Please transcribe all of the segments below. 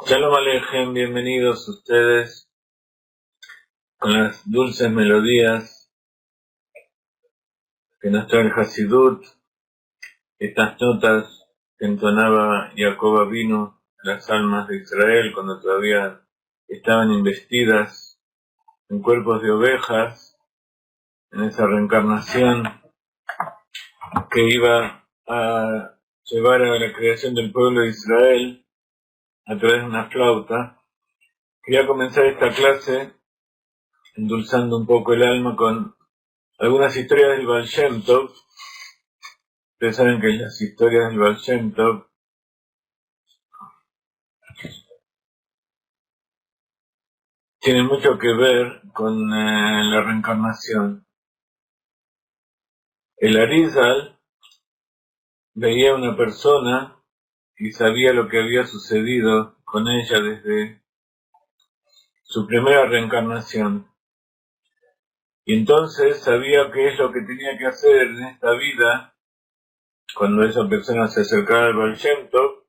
Shalom Alejem, bienvenidos ustedes con las dulces melodías que nos trae el Hasidut, estas notas que entonaba Jacob Avinu, las almas de Israel cuando todavía estaban investidas en cuerpos de ovejas, en esa reencarnación que iba a llevar a la creación del pueblo de Israel a través de una flauta. Quería comenzar esta clase endulzando un poco el alma con algunas historias del Baal Shem Tov. Ustedes saben que las historias del Baal Shem Tov tienen mucho que ver con la reencarnación. El Arizal veía a una persona y sabía lo que había sucedido con ella desde su primera reencarnación. Y entonces sabía qué es lo que tenía que hacer en esta vida cuando esa persona se acercara al Baal Shem Tov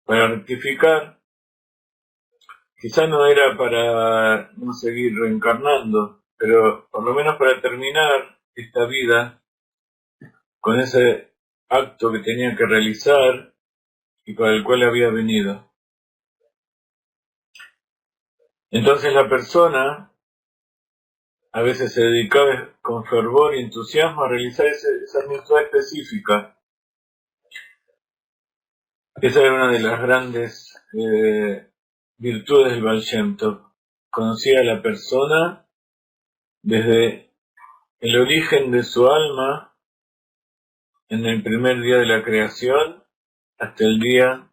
para rectificar. Quizá no era para no seguir reencarnando, pero por lo menos para terminar esta vida con ese acto que tenía que realizar y para el cual había venido. Entonces la persona a veces se dedicaba con fervor y entusiasmo a realizar esa mitzvah específica. Esa era una de las grandes virtudes del Baal Shem Tov. Conocía a la persona desde el origen de su alma en el primer día de la creación hasta el día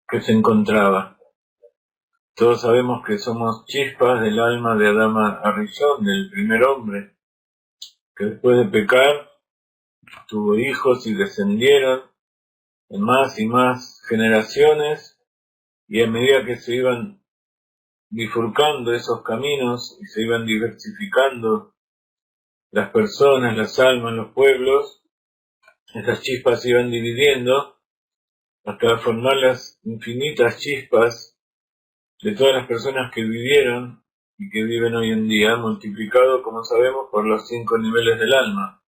que se encontraba. Todos sabemos que somos chispas del alma de Adán Arishon, del primer hombre, que después de pecar tuvo hijos y descendieron en más y más generaciones, y a medida que se iban bifurcando esos caminos y se iban diversificando las personas, las almas, los pueblos, esas chispas se iban dividiendo hasta formar las infinitas chispas de todas las personas que vivieron y que viven hoy en día, multiplicado, como sabemos, por los 5 niveles del alma.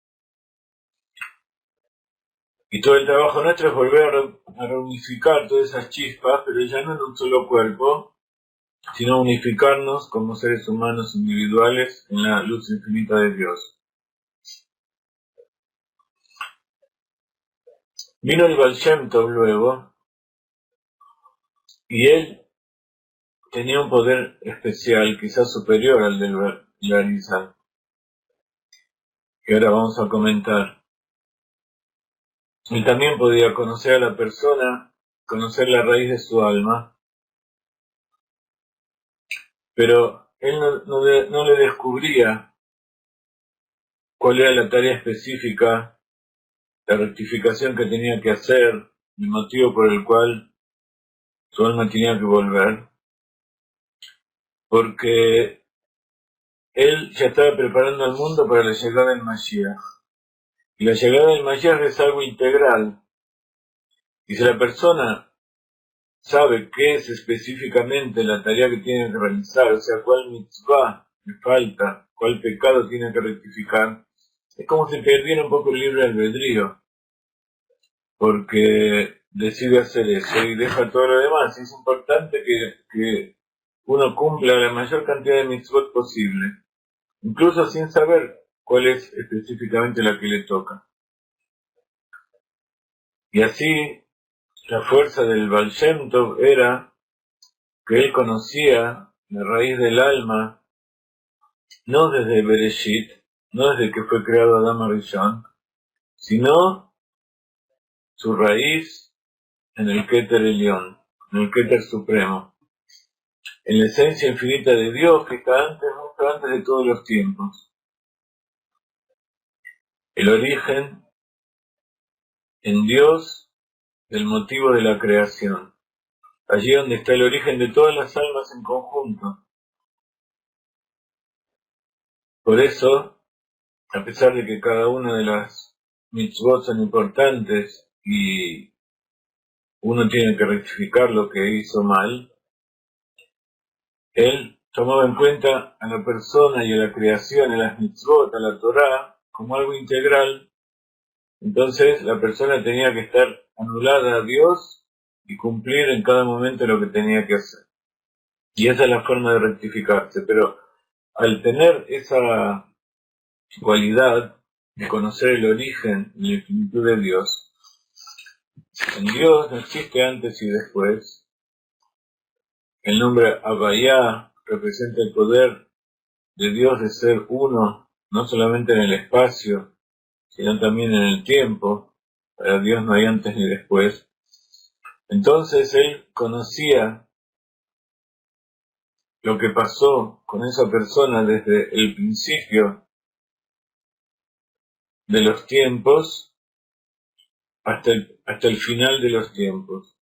Y todo el trabajo nuestro es volver a reunificar todas esas chispas, pero ya no en un solo cuerpo, sino unificarnos como seres humanos individuales en la luz infinita de Dios. Vino el Baal Shem Tov luego, y él tenía un poder especial, quizás superior al del Arizal, que ahora vamos a comentar. Él también podía conocer a la persona, conocer la raíz de su alma, pero él no le descubría cuál era la tarea específica, la rectificación que tenía que hacer, el motivo por el cual su alma tenía que volver, porque él ya estaba preparando al mundo para la llegada del Mashiach. Y la llegada del Mashiach es algo integral. Y si la persona sabe qué es específicamente la tarea que tiene que realizar, o sea, cuál mitzvah le falta, cuál pecado tiene que rectificar, es como si perdiera un poco el libre albedrío, porque decide hacer eso y deja todo lo demás. Y es importante que uno cumpla la mayor cantidad de mitzvot posible, incluso sin saber cuál es específicamente la que le toca. Y así, la fuerza del Baal Shem Tov era que él conocía la raíz del alma, no desde Bereshit, no desde que fue creado Adán Arishon, sino su raíz en el Keter Elión, en el Keter Supremo, en la esencia infinita de Dios que está mucho antes de todos los tiempos. El origen en Dios del motivo de la creación, allí donde está el origen de todas las almas en conjunto. Por eso, a pesar de que cada una de las mitzvot son importantes y uno tiene que rectificar lo que hizo mal, él tomaba en cuenta a la persona y a la creación, a las mitzvot, a la Torá, como algo integral. Entonces la persona tenía que estar anulada a Dios y cumplir en cada momento lo que tenía que hacer. Y esa es la forma de rectificarse. Pero al tener esa cualidad de conocer el origen y la infinitud de Dios, en Dios no existe antes y después. El nombre Havaya representa el poder de Dios de ser uno, no solamente en el espacio, sino también en el tiempo. Para Dios no hay antes ni después. Entonces él conocía lo que pasó con esa persona desde el principio de los tiempos hasta el final de los tiempos.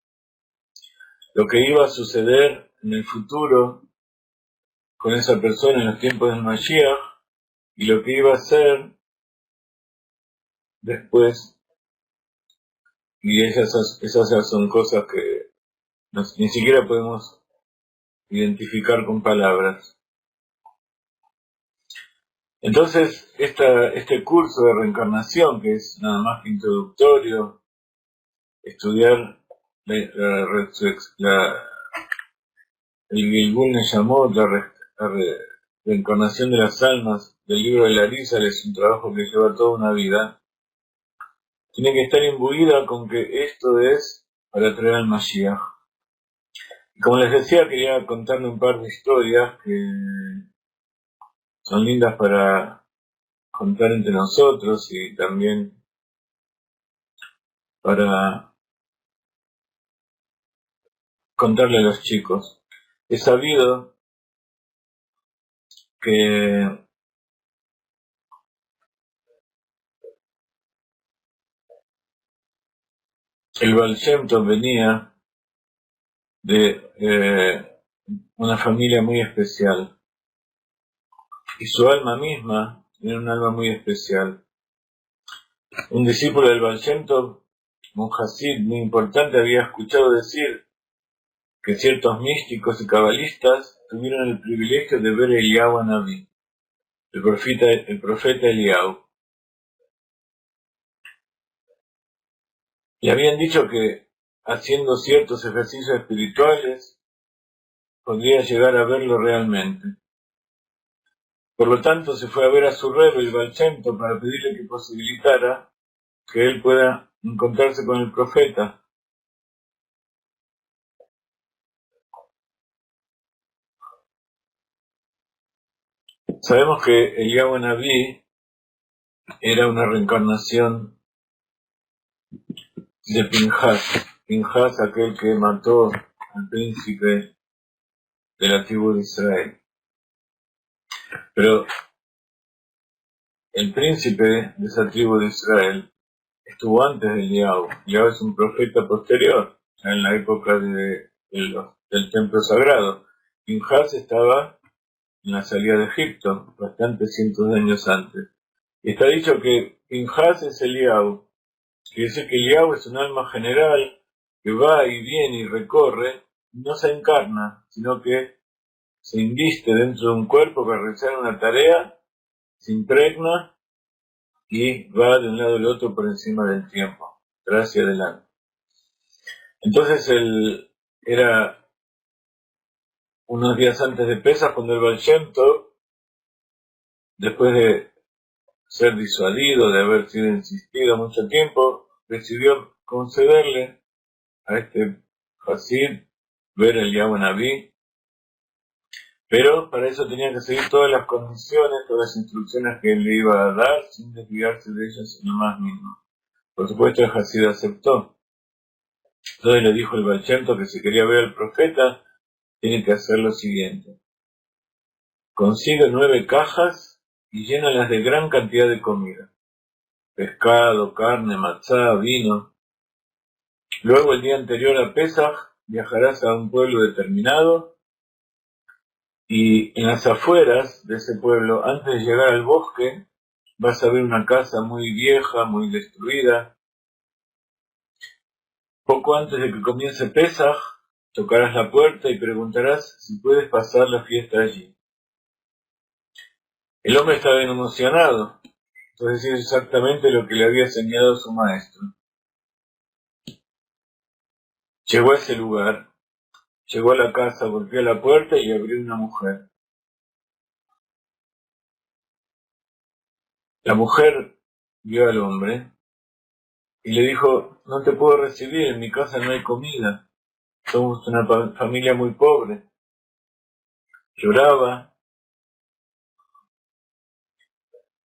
Lo que iba a suceder en el futuro con esa persona en los tiempos del Mashiach y lo que iba a ser después. Y esas ya son cosas que ni siquiera podemos identificar con palabras. Entonces, este curso de reencarnación, que es nada más que introductorio, estudiar el Gilgul Neyamot, la reencarnación de las almas del libro de Larisa, es un trabajo que lleva toda una vida, tiene que estar imbuida con que esto es para traer al Mashiach. Y como les decía, quería contarle un par de historias que son lindas para contar entre nosotros y también para contarle a los chicos. He sabido que el Baal Shem Tov venía de una familia muy especial y su alma misma era un alma muy especial. Un discípulo del Baal Shem Tov, un Hasid muy importante, había escuchado decir que ciertos místicos y cabalistas tuvieron el privilegio de ver a Eliyahu Naví, el profeta Eliyahu. Le habían dicho que haciendo ciertos ejercicios espirituales podría llegar a verlo realmente. Por lo tanto, se fue a ver a su rebbe, el Baal Shem Tov, para pedirle que posibilitara que él pueda encontrarse con el profeta. Sabemos que Eliyahu Naví era una reencarnación de Pinhas, aquel que mató al príncipe de la tribu de Israel. Pero el príncipe de esa tribu de Israel estuvo antes de Eliyahu. Eliyahu es un profeta posterior, ya en la época del templo sagrado. Pinhas estaba en la salida de Egipto, bastantes cientos de años antes. Y está dicho que Pinhas es Eliyahu. Quiere decir que Eliyahu es un alma general que va y viene y recorre, no se encarna, sino que se inviste dentro de un cuerpo para realizar una tarea, se impregna y va de un lado al otro por encima del tiempo, atrás y adelante. Entonces él era unos días antes de Pesaj cuando el Baal Shem Tov, después de ser disuadido, de haber sido insistido mucho tiempo, decidió concederle a este Hasid ver el Eliyahu Naví, pero para eso tenía que seguir todas las condiciones, todas las instrucciones que él le iba a dar, sin desviarse de ellas en lo más mínimo. Por supuesto el Hasid aceptó. Entonces le dijo el Baal Shem Tov que si quería ver al profeta, tiene que hacer lo siguiente: consigue 9 cajas y llénalas de gran cantidad de comida, pescado, carne, matzá, vino. Luego el día anterior a Pesaj viajarás a un pueblo determinado y en las afueras de ese pueblo, antes de llegar al bosque, vas a ver una casa muy vieja, muy destruida, Poco antes de que comience Pesaj, tocarás la puerta y preguntarás si puedes pasar la fiesta allí. El hombre estaba bien emocionado, entonces hizo exactamente lo que le había enseñado su maestro. Llegó a ese lugar, llegó a la casa, golpeó la puerta y abrió una mujer. La mujer vio al hombre y le dijo: no te puedo recibir, en mi casa no hay comida, somos una familia muy pobre. Lloraba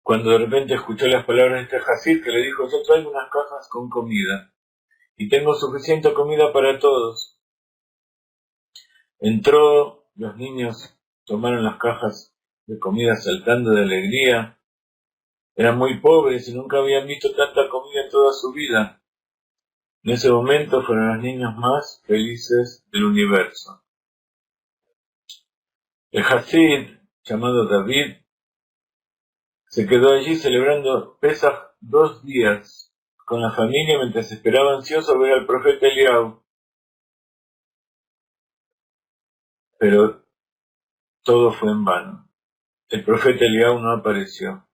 cuando de repente escuchó las palabras de este Hasid, que le dijo: yo traigo unas cajas con comida y tengo suficiente comida para todos. Entró, los niños tomaron las cajas de comida saltando de alegría. Eran muy pobres y nunca habían visto tanta comida en toda su vida. En ese momento fueron los niños más felices del universo. El Hasid, llamado David, se quedó allí celebrando Pesaj 2 días con la familia mientras esperaba ansioso ver al profeta Eliyahu. Pero todo fue en vano. El profeta Eliyahu no apareció.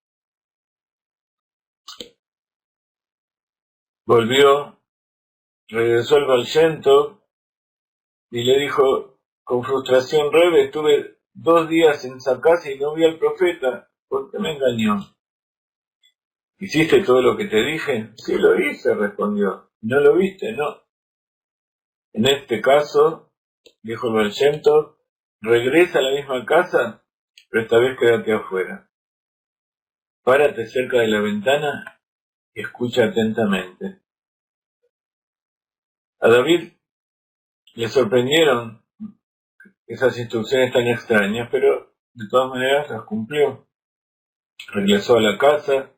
Volvió, regresó al Baal Shem Tov y le dijo con frustración: Rebe, estuve 2 días en esa casa y no vi al profeta. ¿Por qué me engañó? ¿Hiciste todo lo que te dije? Sí, lo hice, respondió. ¿No lo viste? No. En este caso, dijo el Baal Shem Tov, regresa a la misma casa, pero esta vez quédate afuera. Párate cerca de la ventana y escucha atentamente. A David le sorprendieron esas instrucciones tan extrañas, pero de todas maneras las cumplió. Regresó a la casa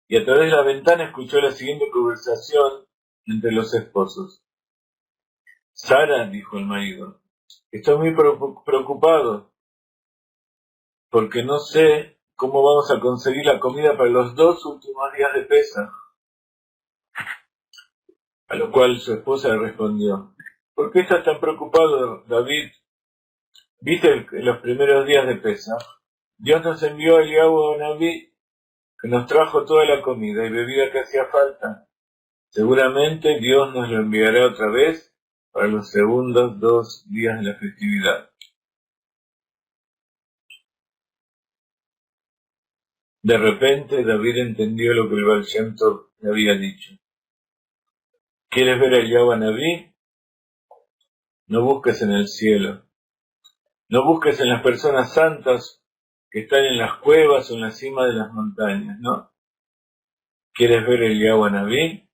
y a través de la ventana escuchó la siguiente conversación entre los esposos. Sara, dijo el marido, estoy muy preocupado porque no sé cómo vamos a conseguir la comida para los 2 últimos días de Pesaj. A lo cual su esposa le respondió: ¿por qué estás tan preocupado, David? ¿Viste los primeros días de Pesaj? Dios nos envió a Eliyahu Naví, que nos trajo toda la comida y bebida que hacía falta. Seguramente Dios nos lo enviará otra vez para los segundos 2 días de la festividad. De repente David entendió lo que el Baal Shem Tov le había dicho. ¿Quieres ver a Eliyahu Naví? No busques en el cielo. No busques en las personas santas que están en las cuevas o en la cima de las montañas, ¿no? ¿Quieres ver a Eliyahu Naví?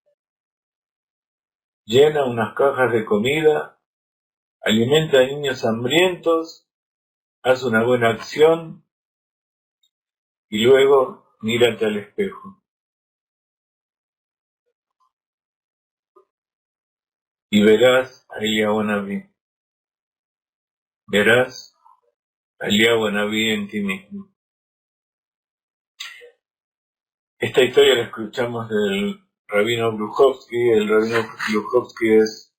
Llena unas cajas de comida, alimenta a niños hambrientos, haz una buena acción y luego mírate al espejo. Y verás a Eliyahu Naví. Verás a Eliyahu Naví en ti mismo. Esta historia la escuchamos del rabino Brujovsky. El rabino Brujovsky es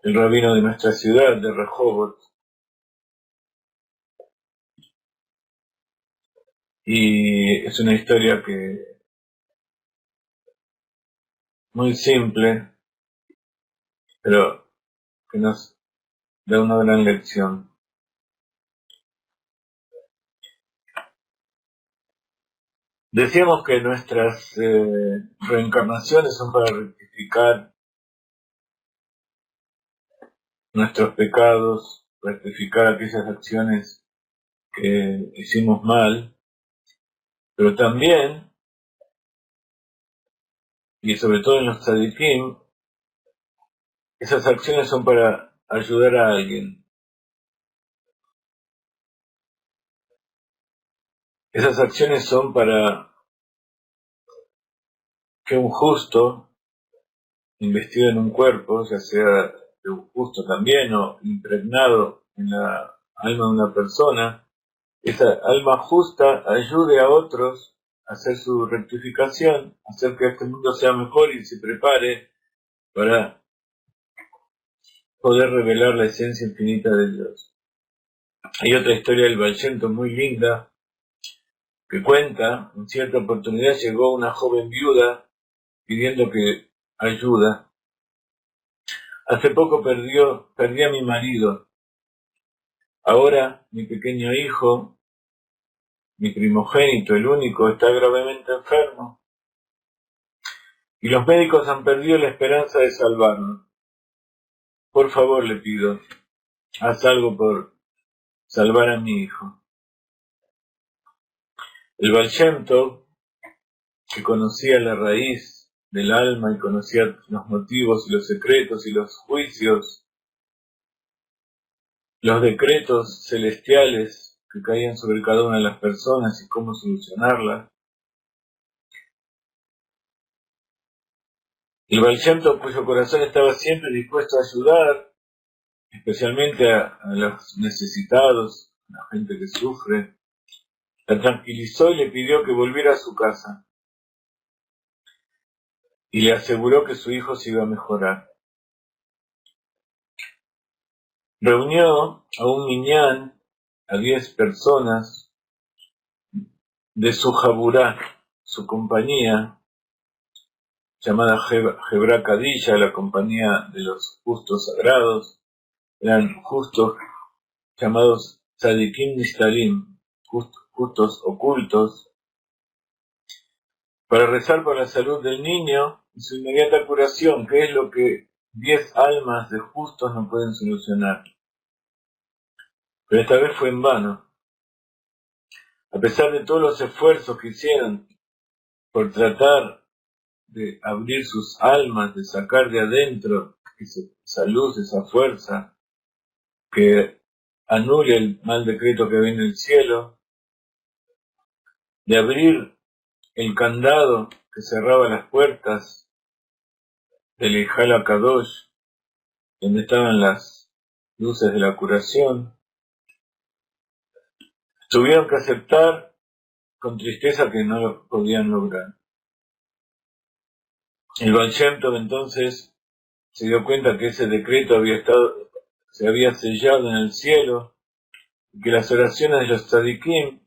el rabino de nuestra ciudad, de Rehovot. Y es una historia muy simple, pero que nos da una gran lección. Decíamos que nuestras reencarnaciones son para rectificar nuestros pecados, rectificar aquellas acciones que hicimos mal, pero también, y sobre todo en los tzadikim, esas acciones son para ayudar a alguien. Esas acciones son para que un justo, investido en un cuerpo, ya sea de un justo también o impregnado en la alma de una persona, esa alma justa ayude a otros a hacer su rectificación, hacer que este mundo sea mejor y se prepare para poder revelar la esencia infinita de Dios. Hay otra historia del Baal Shem Tov muy linda que cuenta, en cierta oportunidad llegó una joven viuda pidiendo que ayuda. Hace poco perdí a mi marido. Ahora mi pequeño hijo, mi primogénito, el único, está gravemente enfermo. Y los médicos han perdido la esperanza de salvarlo. Por favor, le pido, haz algo por salvar a mi hijo. El Baal Shem Tov, que conocía la raíz del alma y conocía los motivos y los secretos y los juicios, los decretos celestiales que caían sobre cada una de las personas y cómo solucionarlas. El Baal Shem Tov, cuyo corazón estaba siempre dispuesto a ayudar, especialmente a los necesitados, a la gente que sufre, la tranquilizó y le pidió que volviera a su casa. Y le aseguró que su hijo se iba a mejorar. Reunió a un minyan, a 10 personas de su jaburá, su compañía, llamada Hebra Kadisha, la compañía de los justos sagrados. Eran justos llamados Tzadikim Nistalim, justos ocultos, para rezar por la salud del niño y su inmediata curación, que es lo que 10 almas de justos no pueden solucionar. Pero esta vez fue en vano. A pesar de todos los esfuerzos que hicieron por tratar de abrir sus almas, de sacar de adentro esa luz, esa fuerza, que anule el mal decreto que viene del cielo, de abrir el candado que cerraba las puertas del Hijal HaKadosh, donde estaban las luces de la curación, tuvieron que aceptar con tristeza que no lo podían lograr. El Baal Shem Tov entonces se dio cuenta que ese decreto se había sellado en el cielo y que las oraciones de los tzadikim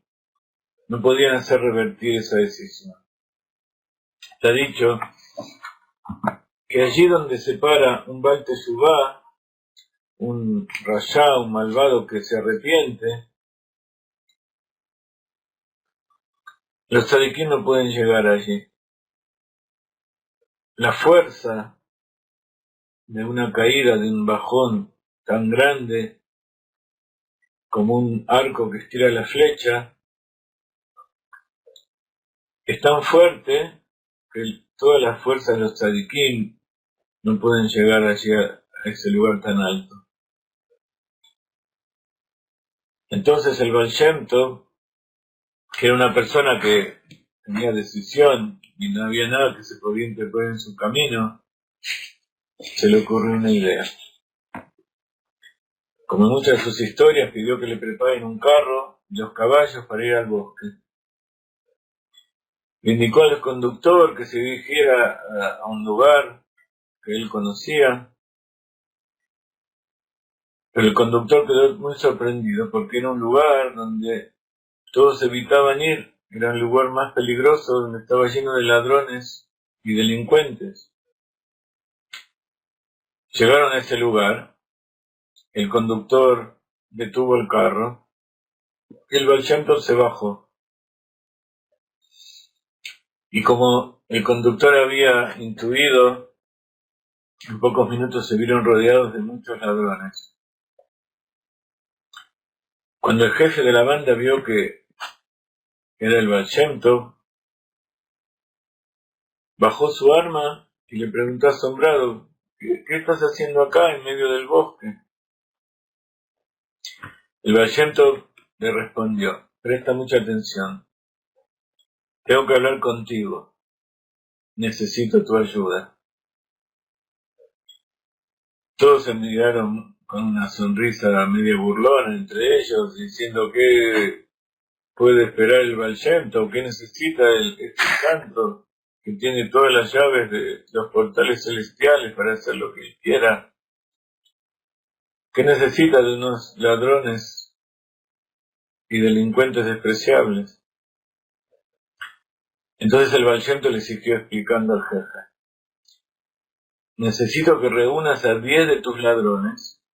no podían hacer revertir esa decisión. Está dicho que allí donde se para un Baal Teshuvá, un rayá, un malvado que se arrepiente, los tzadikim no pueden llegar allí. La fuerza de una caída, de un bajón tan grande como un arco que estira la flecha, es tan fuerte que todas las fuerzas de los tzadikim no pueden llegar allí a ese lugar tan alto. Entonces el Baal Shem Tov, que era una persona que tenía decisión y no había nada que se podía interponer en su camino, se le ocurrió una idea. Como en muchas de sus historias, pidió que le preparen un carro y los caballos para ir al bosque. Le indicó al conductor que se dirigiera a un lugar que él conocía, pero el conductor quedó muy sorprendido porque era un lugar donde todos evitaban ir, era el lugar más peligroso, donde estaba lleno de ladrones y delincuentes. Llegaron a ese lugar, el conductor detuvo el carro y el Baal Shem Tov se bajó. Y como el conductor había intuido, en pocos minutos se vieron rodeados de muchos ladrones. Cuando el jefe de la banda vio que era el Baal Shem Tov, bajó su arma y le preguntó asombrado: ¿Qué estás haciendo acá en medio del bosque? El Baal Shem Tov le respondió: presta mucha atención, tengo que hablar contigo, necesito tu ayuda. Todos se miraron con una sonrisa medio burlona entre ellos, diciendo: ¿qué puede esperar el Baal Shem Tov? ¿Qué necesita este santo? que tiene todas las llaves de los portales celestiales para hacer lo que él quiera, que necesita de unos ladrones y delincuentes despreciables. Entonces el Baal Shem Tov le siguió explicando al jefe: necesito que reúnas a 10 de tus ladrones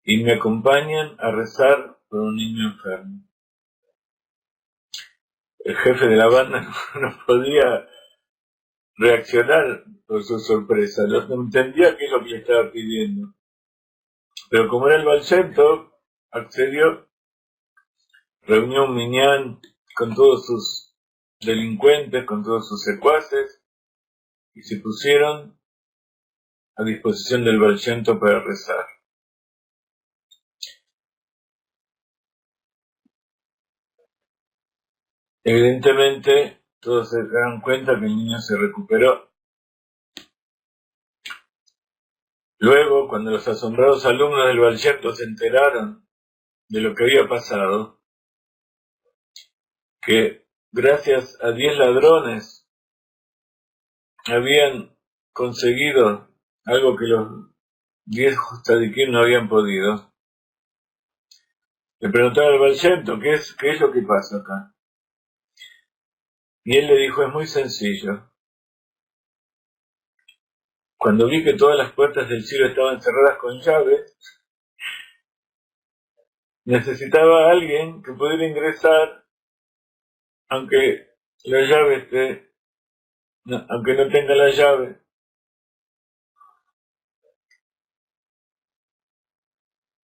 y me acompañen a rezar por un niño enfermo. El jefe de la banda no podía reaccionar por su sorpresa, no entendía qué es lo que le estaba pidiendo. Pero como era el Baal Shem Tov, accedió, reunió un minyan con todos sus delincuentes, con todos sus secuaces, y se pusieron a disposición del Baal Shem Tov para rezar. Evidentemente, todos se dan cuenta que el niño se recuperó. Luego, cuando los asombrados alumnos del Baal Shem Tov se enteraron de lo que había pasado, que gracias a 10 ladrones habían conseguido algo que los 10 tzadikim no habían podido, le preguntaron al Baal Shem Tov, ¿qué es lo que pasa acá? Y él le dijo: es muy sencillo. Cuando vi que todas las puertas del cielo estaban cerradas con llaves, necesitaba a alguien que pudiera ingresar aunque aunque no tenga la llave.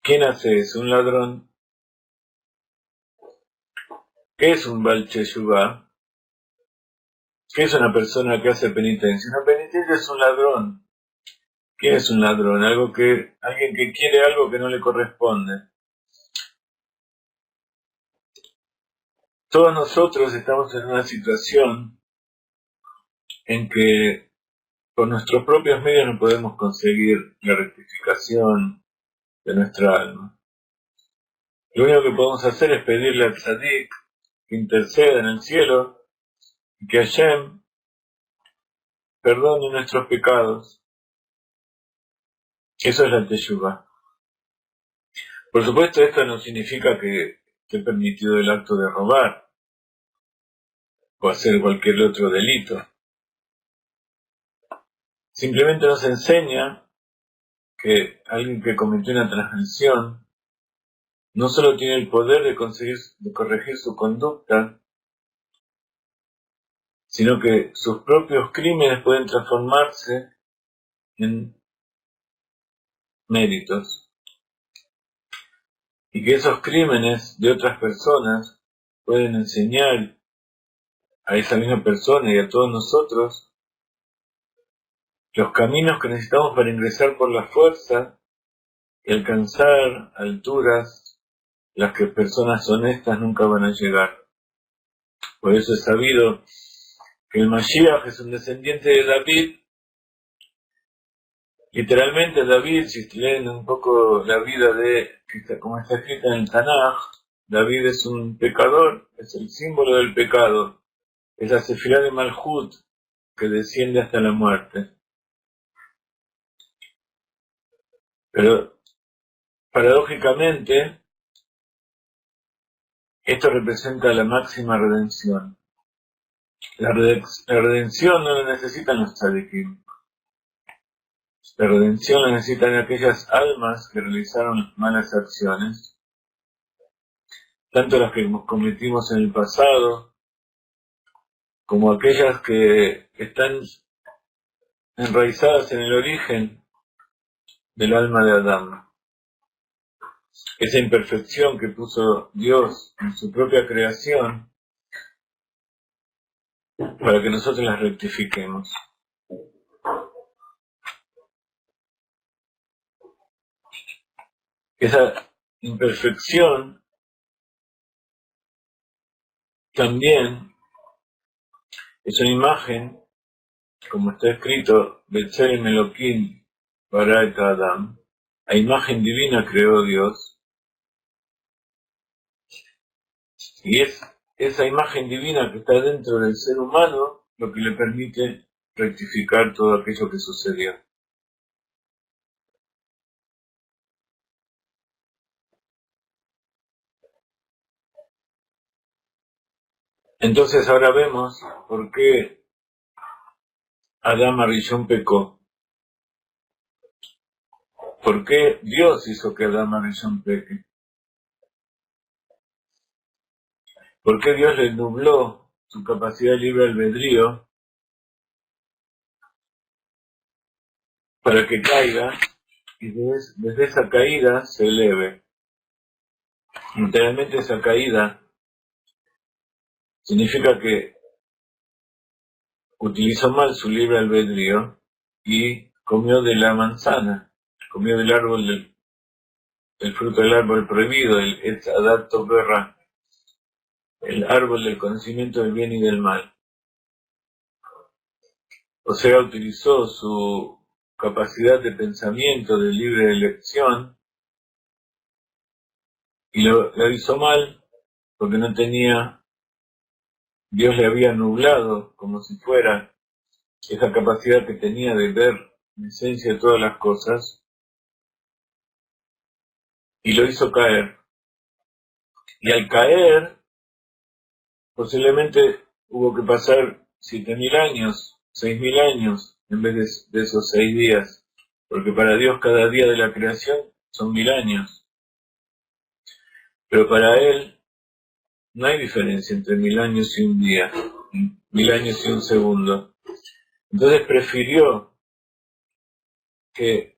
¿Quién hace eso? ¿Un ladrón? ¿Qué es un Baal Teshuvah? ¿Qué es una persona que hace penitencia? Una penitencia es un ladrón. ¿Quién es un ladrón? Alguien que quiere algo que no le corresponde. Todos nosotros estamos en una situación en que por nuestros propios medios no podemos conseguir la rectificación de nuestra alma. Lo único que podemos hacer es pedirle al Tzadik que interceda en el cielo y que Hashem perdone nuestros pecados. Eso es la Teshuvah. Por supuesto, esto no significa que esté permitido el acto de robar o hacer cualquier otro delito. Simplemente nos enseña que alguien que cometió una transgresión no solo tiene el poder de corregir su conducta, sino que sus propios crímenes pueden transformarse en méritos. Y que esos crímenes de otras personas pueden enseñar a esa misma persona y a todos nosotros los caminos que necesitamos para ingresar por la fuerza y alcanzar alturas las que personas honestas nunca van a llegar. Por eso es sabido que el Mashiach es un descendiente de David. Literalmente David, si leen un poco la vida como está escrita en el Tanaj, David es un pecador, es el símbolo del pecado, es la sefirá de Malhut que desciende hasta la muerte. Pero paradójicamente, esto representa la máxima redención. La redención no la necesitan los tzadikim. La redención la necesitan aquellas almas que realizaron malas acciones, tanto las que cometimos en el pasado, como aquellas que están enraizadas en el origen del alma de Adán. Esa imperfección que puso Dios en su propia creación para que nosotros las rectifiquemos. Esa imperfección también es una imagen, como está escrito, Betzelem Elohim bara et Adam, a imagen divina creó Dios, y es esa imagen divina que está dentro del ser humano lo que le permite rectificar todo aquello que sucedió. Entonces ahora vemos por qué Adán Arishon pecó. ¿Por qué Dios hizo que Adán Arishon peque? ¿Por qué Dios le nubló su capacidad de libre albedrío para que caiga y desde esa caída se eleve? Literalmente esa caída significa que utilizó mal su libre albedrío y comió de la manzana, comió del árbol, del fruto del árbol prohibido, el Etz Hadat Tov Ra, el árbol del conocimiento del bien y del mal. O sea, utilizó su capacidad de pensamiento, de libre elección, y lo hizo mal porque no tenía, Dios le había nublado como si fuera esa capacidad que tenía de ver en esencia de todas las cosas, y lo hizo caer. Y al caer, posiblemente hubo que pasar 7.000 años, 6.000 años, en vez de esos 6 días, porque para Dios cada día de la creación son 1.000 años. Pero para Él no hay diferencia entre 1.000 años y un día, 1.000 años y un segundo. Entonces prefirió que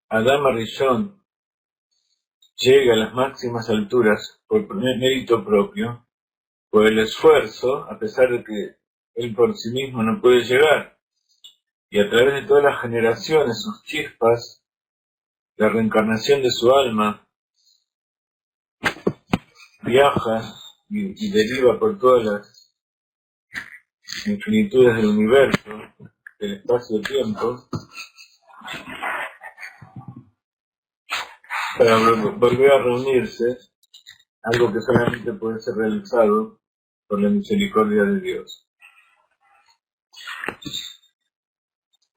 Adán Arishon llegue a las máximas alturas por mérito propio, por el esfuerzo, a pesar de que él por sí mismo no puede llegar, y a través de todas las generaciones, sus chispas, la reencarnación de su alma, viaja y deriva por todas las infinitudes del universo, del espacio-tiempo, para volver a reunirse, algo que solamente puede ser realizado por la misericordia de Dios.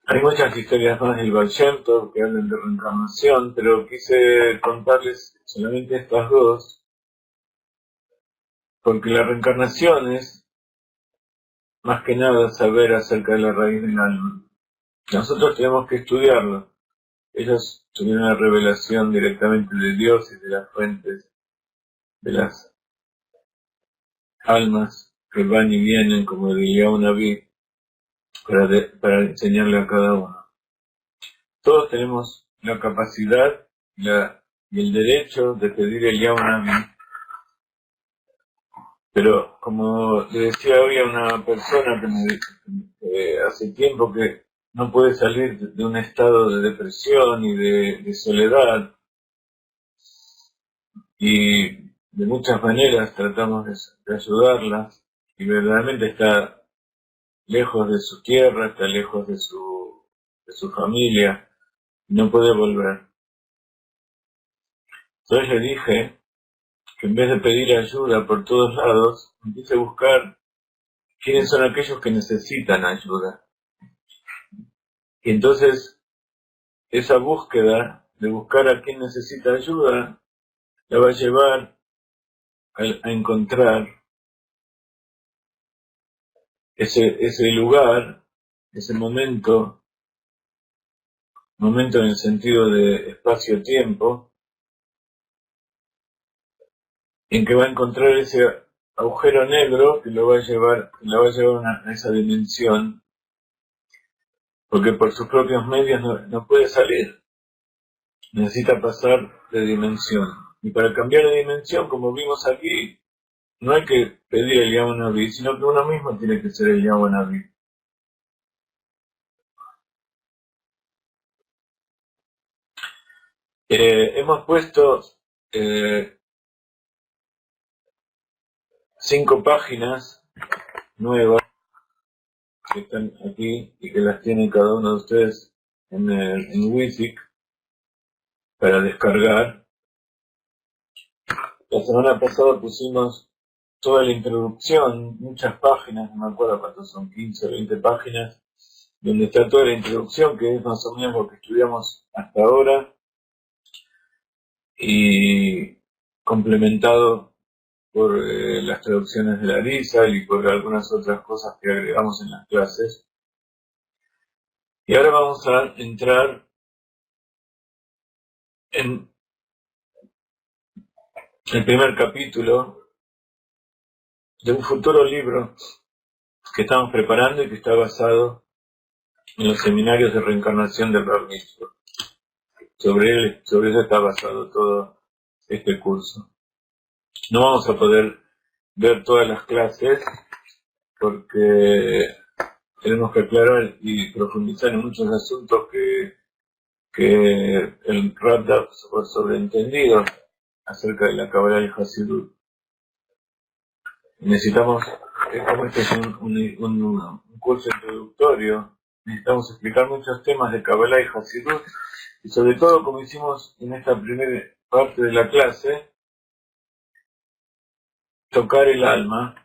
Hay muchas historias más del Baal Shem Tov que hablan de reencarnación, pero quise contarles solamente estas dos, porque la reencarnación es, más que nada, saber acerca de la raíz del alma. Nosotros tenemos que estudiarlo. Ellos tuvieron la revelación directamente de Dios y de las fuentes, de las almas que van y vienen, como diría un Naví, para enseñarle a cada uno. Todos tenemos la capacidad y el derecho de pedir el Yahunaví, pero como le decía hoy a una persona que me dijo hace tiempo que no puede salir de un estado de depresión y de soledad, y de muchas maneras tratamos de ayudarla, y verdaderamente está lejos de su tierra, está lejos de su familia, y no puede volver. Entonces le dije que en vez de pedir ayuda por todos lados, empiece a buscar quiénes son aquellos que necesitan ayuda. Y entonces esa búsqueda de buscar a quien necesita ayuda la va a llevar a encontrar ese lugar, ese momento en el sentido de espacio-tiempo, en que va a encontrar ese agujero negro que lo va a llevar a esa dimensión, porque por sus propios medios no puede salir, necesita pasar de dimensión. Y para cambiar de dimensión, como vimos aquí, no hay que pedir el Yahunaví, sino que uno mismo tiene que ser el Yahunaví. Hemos puesto 5 páginas nuevas que están aquí y que las tienen cada uno de ustedes en Wizig para descargar. La semana pasada pusimos toda la introducción, muchas páginas, no me acuerdo cuántos son, 15 o 20 páginas, donde está toda la introducción, que es más o menos lo que estudiamos hasta ahora, y complementado por las traducciones de la Arizal y por algunas otras cosas que agregamos en las clases. Y ahora vamos a entrar en el primer capítulo de un futuro libro que estamos preparando y que está basado en los seminarios de reencarnación del Rav Mitzvah. Sobre eso está basado todo este curso. No vamos a poder ver todas las clases porque tenemos que aclarar y profundizar en muchos asuntos que el Rav da por sobreentendido acerca de la Kabbalah y Hasidut. Necesitamos, como este es un curso introductorio, necesitamos explicar muchos temas de Kabbalah y Hasidut, y sobre todo, como hicimos en esta primera parte de la clase, tocar el alma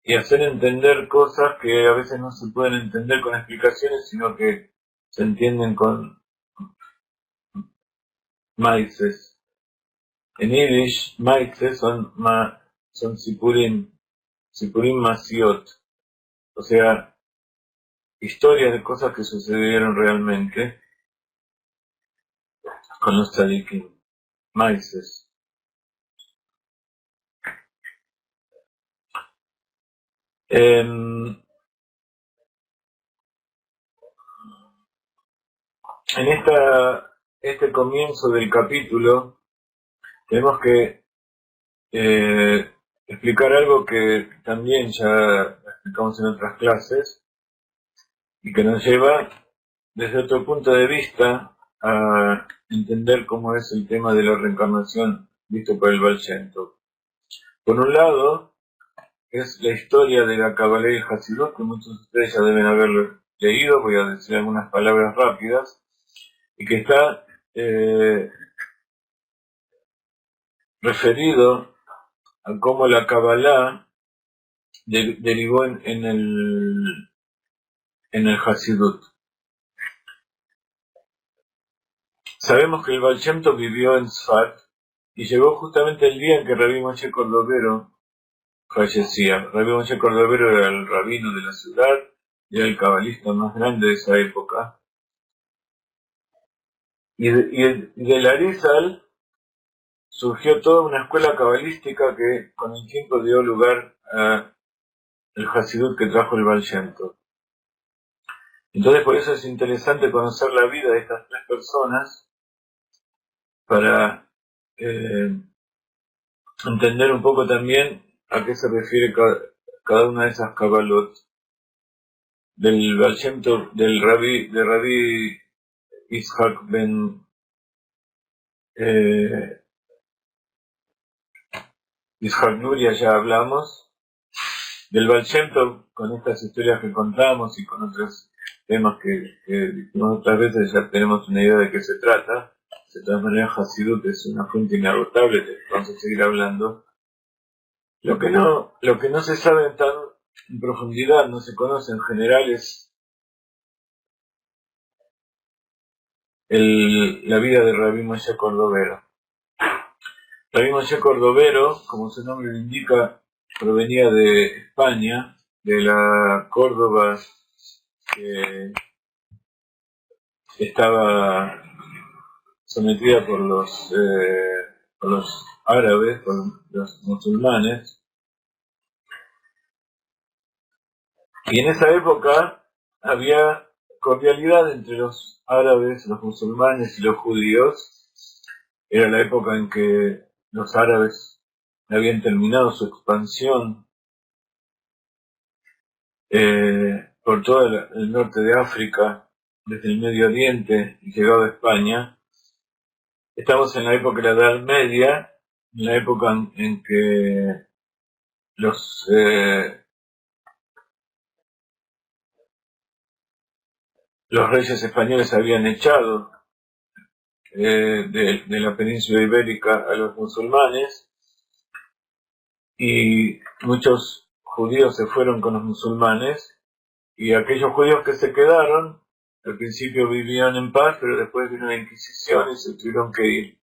y hacer entender cosas que a veces no se pueden entender con explicaciones, sino que se entienden con maices. En Yiddish, maices son sipurim masiot, o sea, historias de cosas que sucedieron realmente con los tzadikim, maices. En este comienzo del capítulo tenemos que explicar algo que también ya explicamos en otras clases y que nos lleva desde otro punto de vista a entender cómo es el tema de la reencarnación visto por el Baal Shem Tov. Por un lado, es la historia de la Kabbalah y el Hasidut, que muchos de ustedes ya deben haberlo leído, voy a decir algunas palabras rápidas, y que está referido a cómo la Kabbalah derivó en el Hasidut. Sabemos que el Baal Shem Tov vivió en Sfat y llegó justamente el día en que Rabbi Moshe Cordovero fallecía. Rabbi Moshe Cordovero era el rabino de la ciudad y era el cabalista más grande de esa época. Y del Arizal surgió toda una escuela cabalística que con el tiempo dio lugar al Hasidut que trajo el Baal Shem Tov. Entonces por eso es interesante conocer la vida de estas tres personas para entender un poco también a qué se refiere cada una de esas Kabbalot. Del Baal Shem Tov, de Rabbi Yitzhak ben Yitzhak Nuria ya hablamos. Del Baal Shem Tov, con estas historias que contamos y con otros temas que dijimos otras veces, ya tenemos una idea de qué se trata. De todas maneras, Hasidut es una fuente inagotable, vamos a seguir hablando. Lo que no se sabe tan en profundidad, no se conoce en general, es la vida de Rabbi Moshe Cordovero. Rabbi Moshe Cordovero, como su nombre lo indica, provenía de España, de la Córdoba que estaba sometida por los árabes, por los musulmanes. Y en esa época había cordialidad entre los árabes, los musulmanes y los judíos. Era la época en que los árabes habían terminado su expansión por todo el norte de África, desde el Medio Oriente y llegado a España. Estamos en la época de la Edad Media, en la época en que los reyes españoles habían echado de la península ibérica a los musulmanes, y muchos judíos se fueron con los musulmanes, y aquellos judíos que se quedaron, al principio vivían en paz, pero después vino la Inquisición y se tuvieron que ir.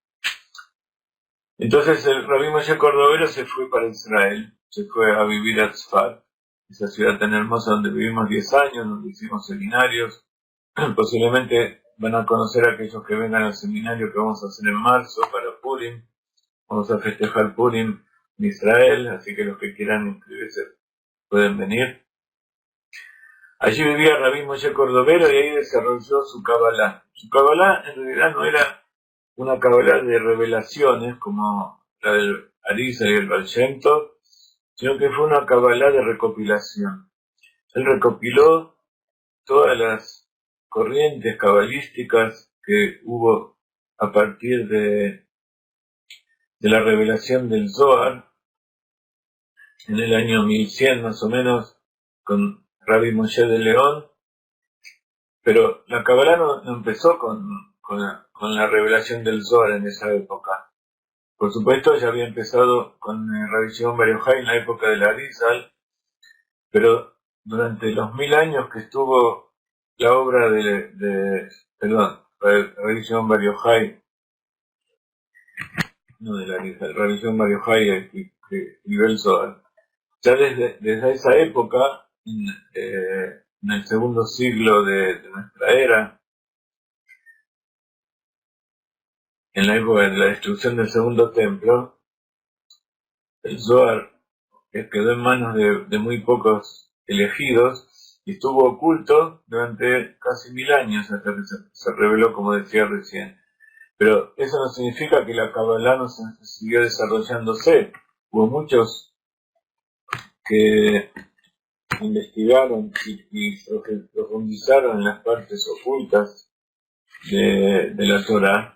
Entonces el Rabí Moshe Cordovero se fue para Israel, se fue a vivir a Tzfat, esa ciudad tan hermosa donde vivimos 10 años, donde hicimos seminarios. Posiblemente van a conocer a aquellos que vengan al seminario que vamos a hacer en marzo para Purim. Vamos a festejar Purim en Israel, así que los que quieran inscribirse pueden venir. Allí vivía Rabí Moshe Cordovero y ahí desarrolló su Kabbalah. Su Kabbalah en realidad no era una Kabbalah de revelaciones como la del Arizal y el Baal Shem Tov, sino que fue una Kabbalah de recopilación. Él recopiló todas las corrientes cabalísticas que hubo a partir de la revelación del Zohar en el año 1100 más o menos con Rabbi Moshe de León, pero la Kabbalah no empezó con la revelación del Zohar en esa época. Por supuesto ya había empezado con Rabbi Shimon Bar Yochai en la época del Arizal, pero durante los 1000 años que estuvo la obra Rabbi Shimon Bar Yochai, no del Arizal, Rabbi Shimon Bar Yochai que escribió el Zohar, ya desde esa época, en el segundo siglo de nuestra era, en la época de la destrucción del segundo templo, el Zohar quedó en manos de muy pocos elegidos y estuvo oculto durante casi 1000 años hasta que se reveló, como decía recién. Pero eso no significa que la Kabbalah no siguió desarrollándose. Hubo muchos que investigaron y profundizaron en las partes ocultas de la Torah,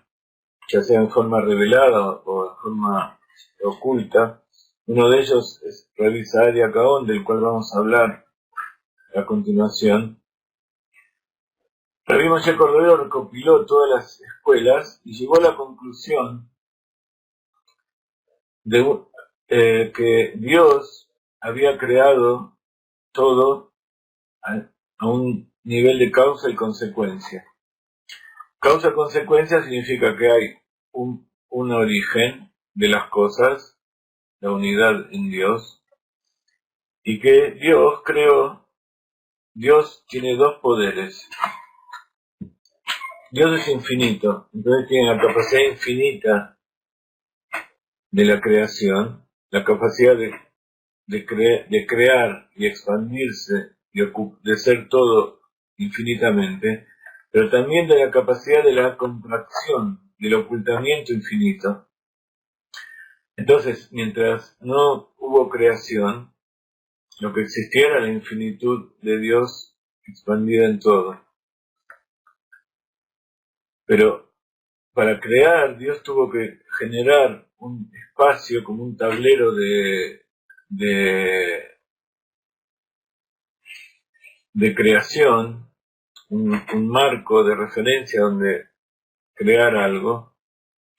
ya sea en forma revelada o en forma oculta. Uno de ellos es Rabbi Saadia Gaon, del cual vamos a hablar a continuación. Rabbi Moshe Cordovero recopiló todas las escuelas y llegó a la conclusión de que Dios había creado todo a un nivel de causa y consecuencia. Causa-consecuencia significa que hay un origen de las cosas, la unidad en Dios, y que Dios tiene dos poderes. Dios es infinito, entonces tiene la capacidad infinita de la creación, la capacidad de crear y expandirse, de ser todo infinitamente, pero también de la capacidad de la contracción, del ocultamiento infinito. Entonces, mientras no hubo creación, lo que existía era la infinitud de Dios expandida en todo. Pero para crear, Dios tuvo que generar un espacio como un tablero de creación, un marco de referencia donde crear algo,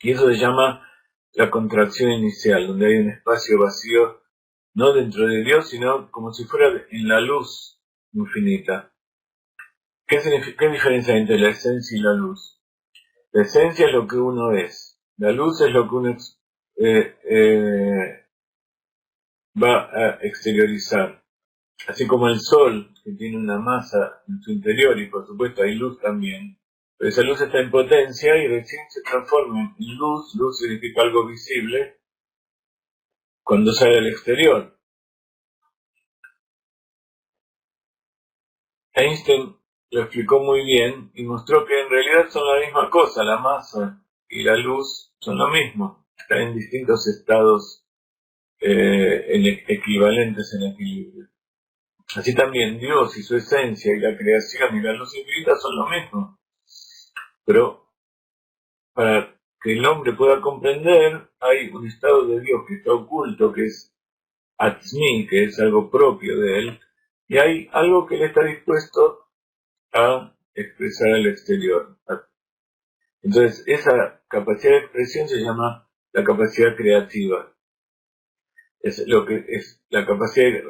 y eso se llama la contracción inicial, donde hay un espacio vacío, no dentro de Dios, sino como si fuera en la luz infinita. ¿Qué diferencia hay entre la esencia y la luz? La esencia es lo que uno es, la luz es lo que uno va a exteriorizar. Así como el sol, que tiene una masa en su interior, y por supuesto hay luz también, pero esa luz está en potencia y recién se transforma en luz. Luz significa algo visible cuando sale al exterior. Einstein lo explicó muy bien y mostró que en realidad son la misma cosa, la masa y la luz son lo mismo, están en distintos estados equivalentes en equilibrio. Así también Dios y su esencia y la creación y la luz infinita son lo mismo. Pero para que el hombre pueda comprender, hay un estado de Dios que está oculto, que es Atzmi, que es algo propio de él, y hay algo que él está dispuesto a expresar al exterior. Entonces, esa capacidad de expresión se llama la capacidad creativa. es lo que es la capacidad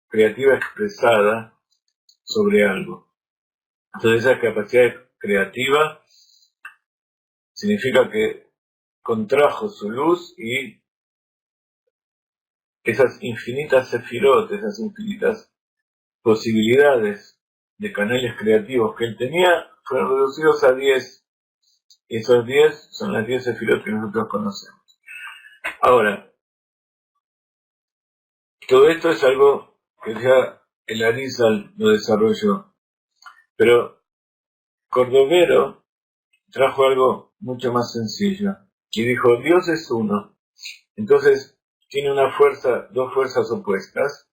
creativa expresada sobre algo. Entonces esa capacidad creativa significa que contrajo su luz y esas infinitas sefirot, esas infinitas posibilidades de canales creativos que él tenía, fueron reducidos a 10. Esos 10 son las 10 sefirot que nosotros conocemos. Ahora, todo esto es algo que ya el Arizal lo desarrolló, pero Cordovero trajo algo mucho más sencillo y dijo: Dios es uno. Entonces tiene dos fuerzas opuestas.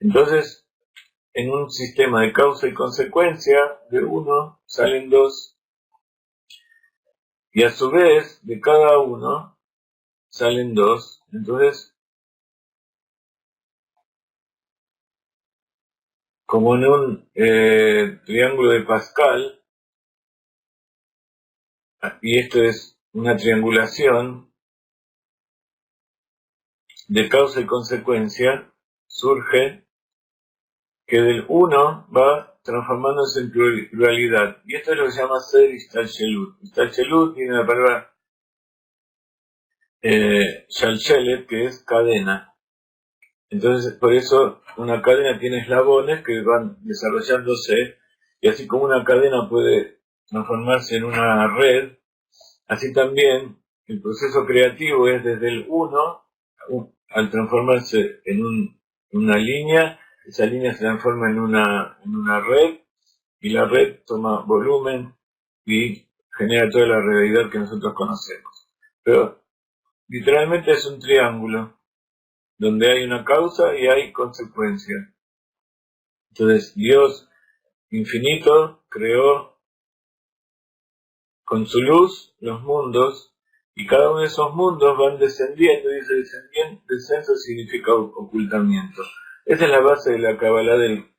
Entonces, en un sistema de causa y consecuencia, de uno salen dos, y a su vez, de cada uno salen dos. Entonces, como en un triángulo de Pascal, y esto es una triangulación de causa y consecuencia, surge que del uno va transformándose en pluralidad. Y esto es lo que se llama ser Ishtalshelut. Ishtalshelut tiene la palabra Shalshelet, que es cadena. Entonces, por eso una cadena tiene eslabones que van desarrollándose, y así como una cadena puede transformarse en una red, así también el proceso creativo es desde el uno, al transformarse en una línea, esa línea se transforma en una red, y la red toma volumen y genera toda la realidad que nosotros conocemos. Pero literalmente es un triángulo donde hay una causa y hay consecuencia. Entonces Dios infinito creó con su luz los mundos, y cada uno de esos mundos van descendiendo, y ese descenso significa ocultamiento. Esa es la base de la Kabbalah del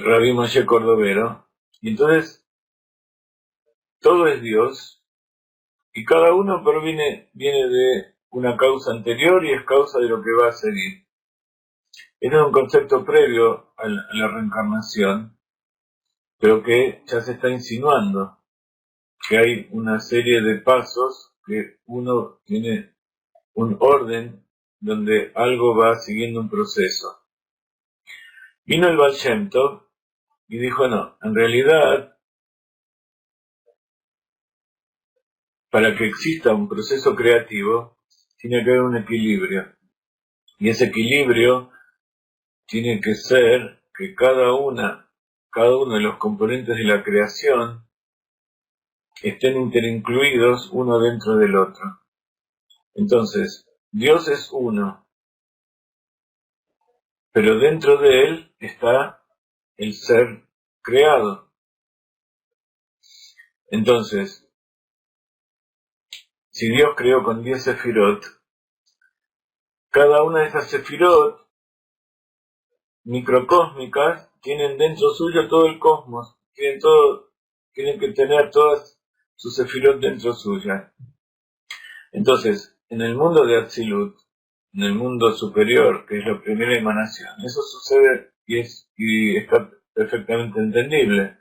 Rabí Moshe Cordovero. Y entonces todo es Dios, y cada uno viene de una causa anterior y es causa de lo que va a seguir. Este es un concepto previo a la reencarnación, pero que ya se está insinuando, que hay una serie de pasos, que uno tiene un orden donde algo va siguiendo un proceso. Vino el Baal Shem Tov y dijo: no, en realidad, para que exista un proceso creativo, tiene que haber un equilibrio. Y ese equilibrio tiene que ser que cada uno de los componentes de la creación estén interincluidos uno dentro del otro. Entonces, Dios es uno, pero dentro de él está el ser creado. Entonces, si Dios creó con 10 sefirot, cada una de esas sefirot microcósmicas tienen dentro suyo todo el cosmos, tienen que tener todas sus sefirot dentro suya. Entonces, en el mundo de Atzilut, en el mundo superior, que es la primera emanación, eso sucede y está perfectamente entendible.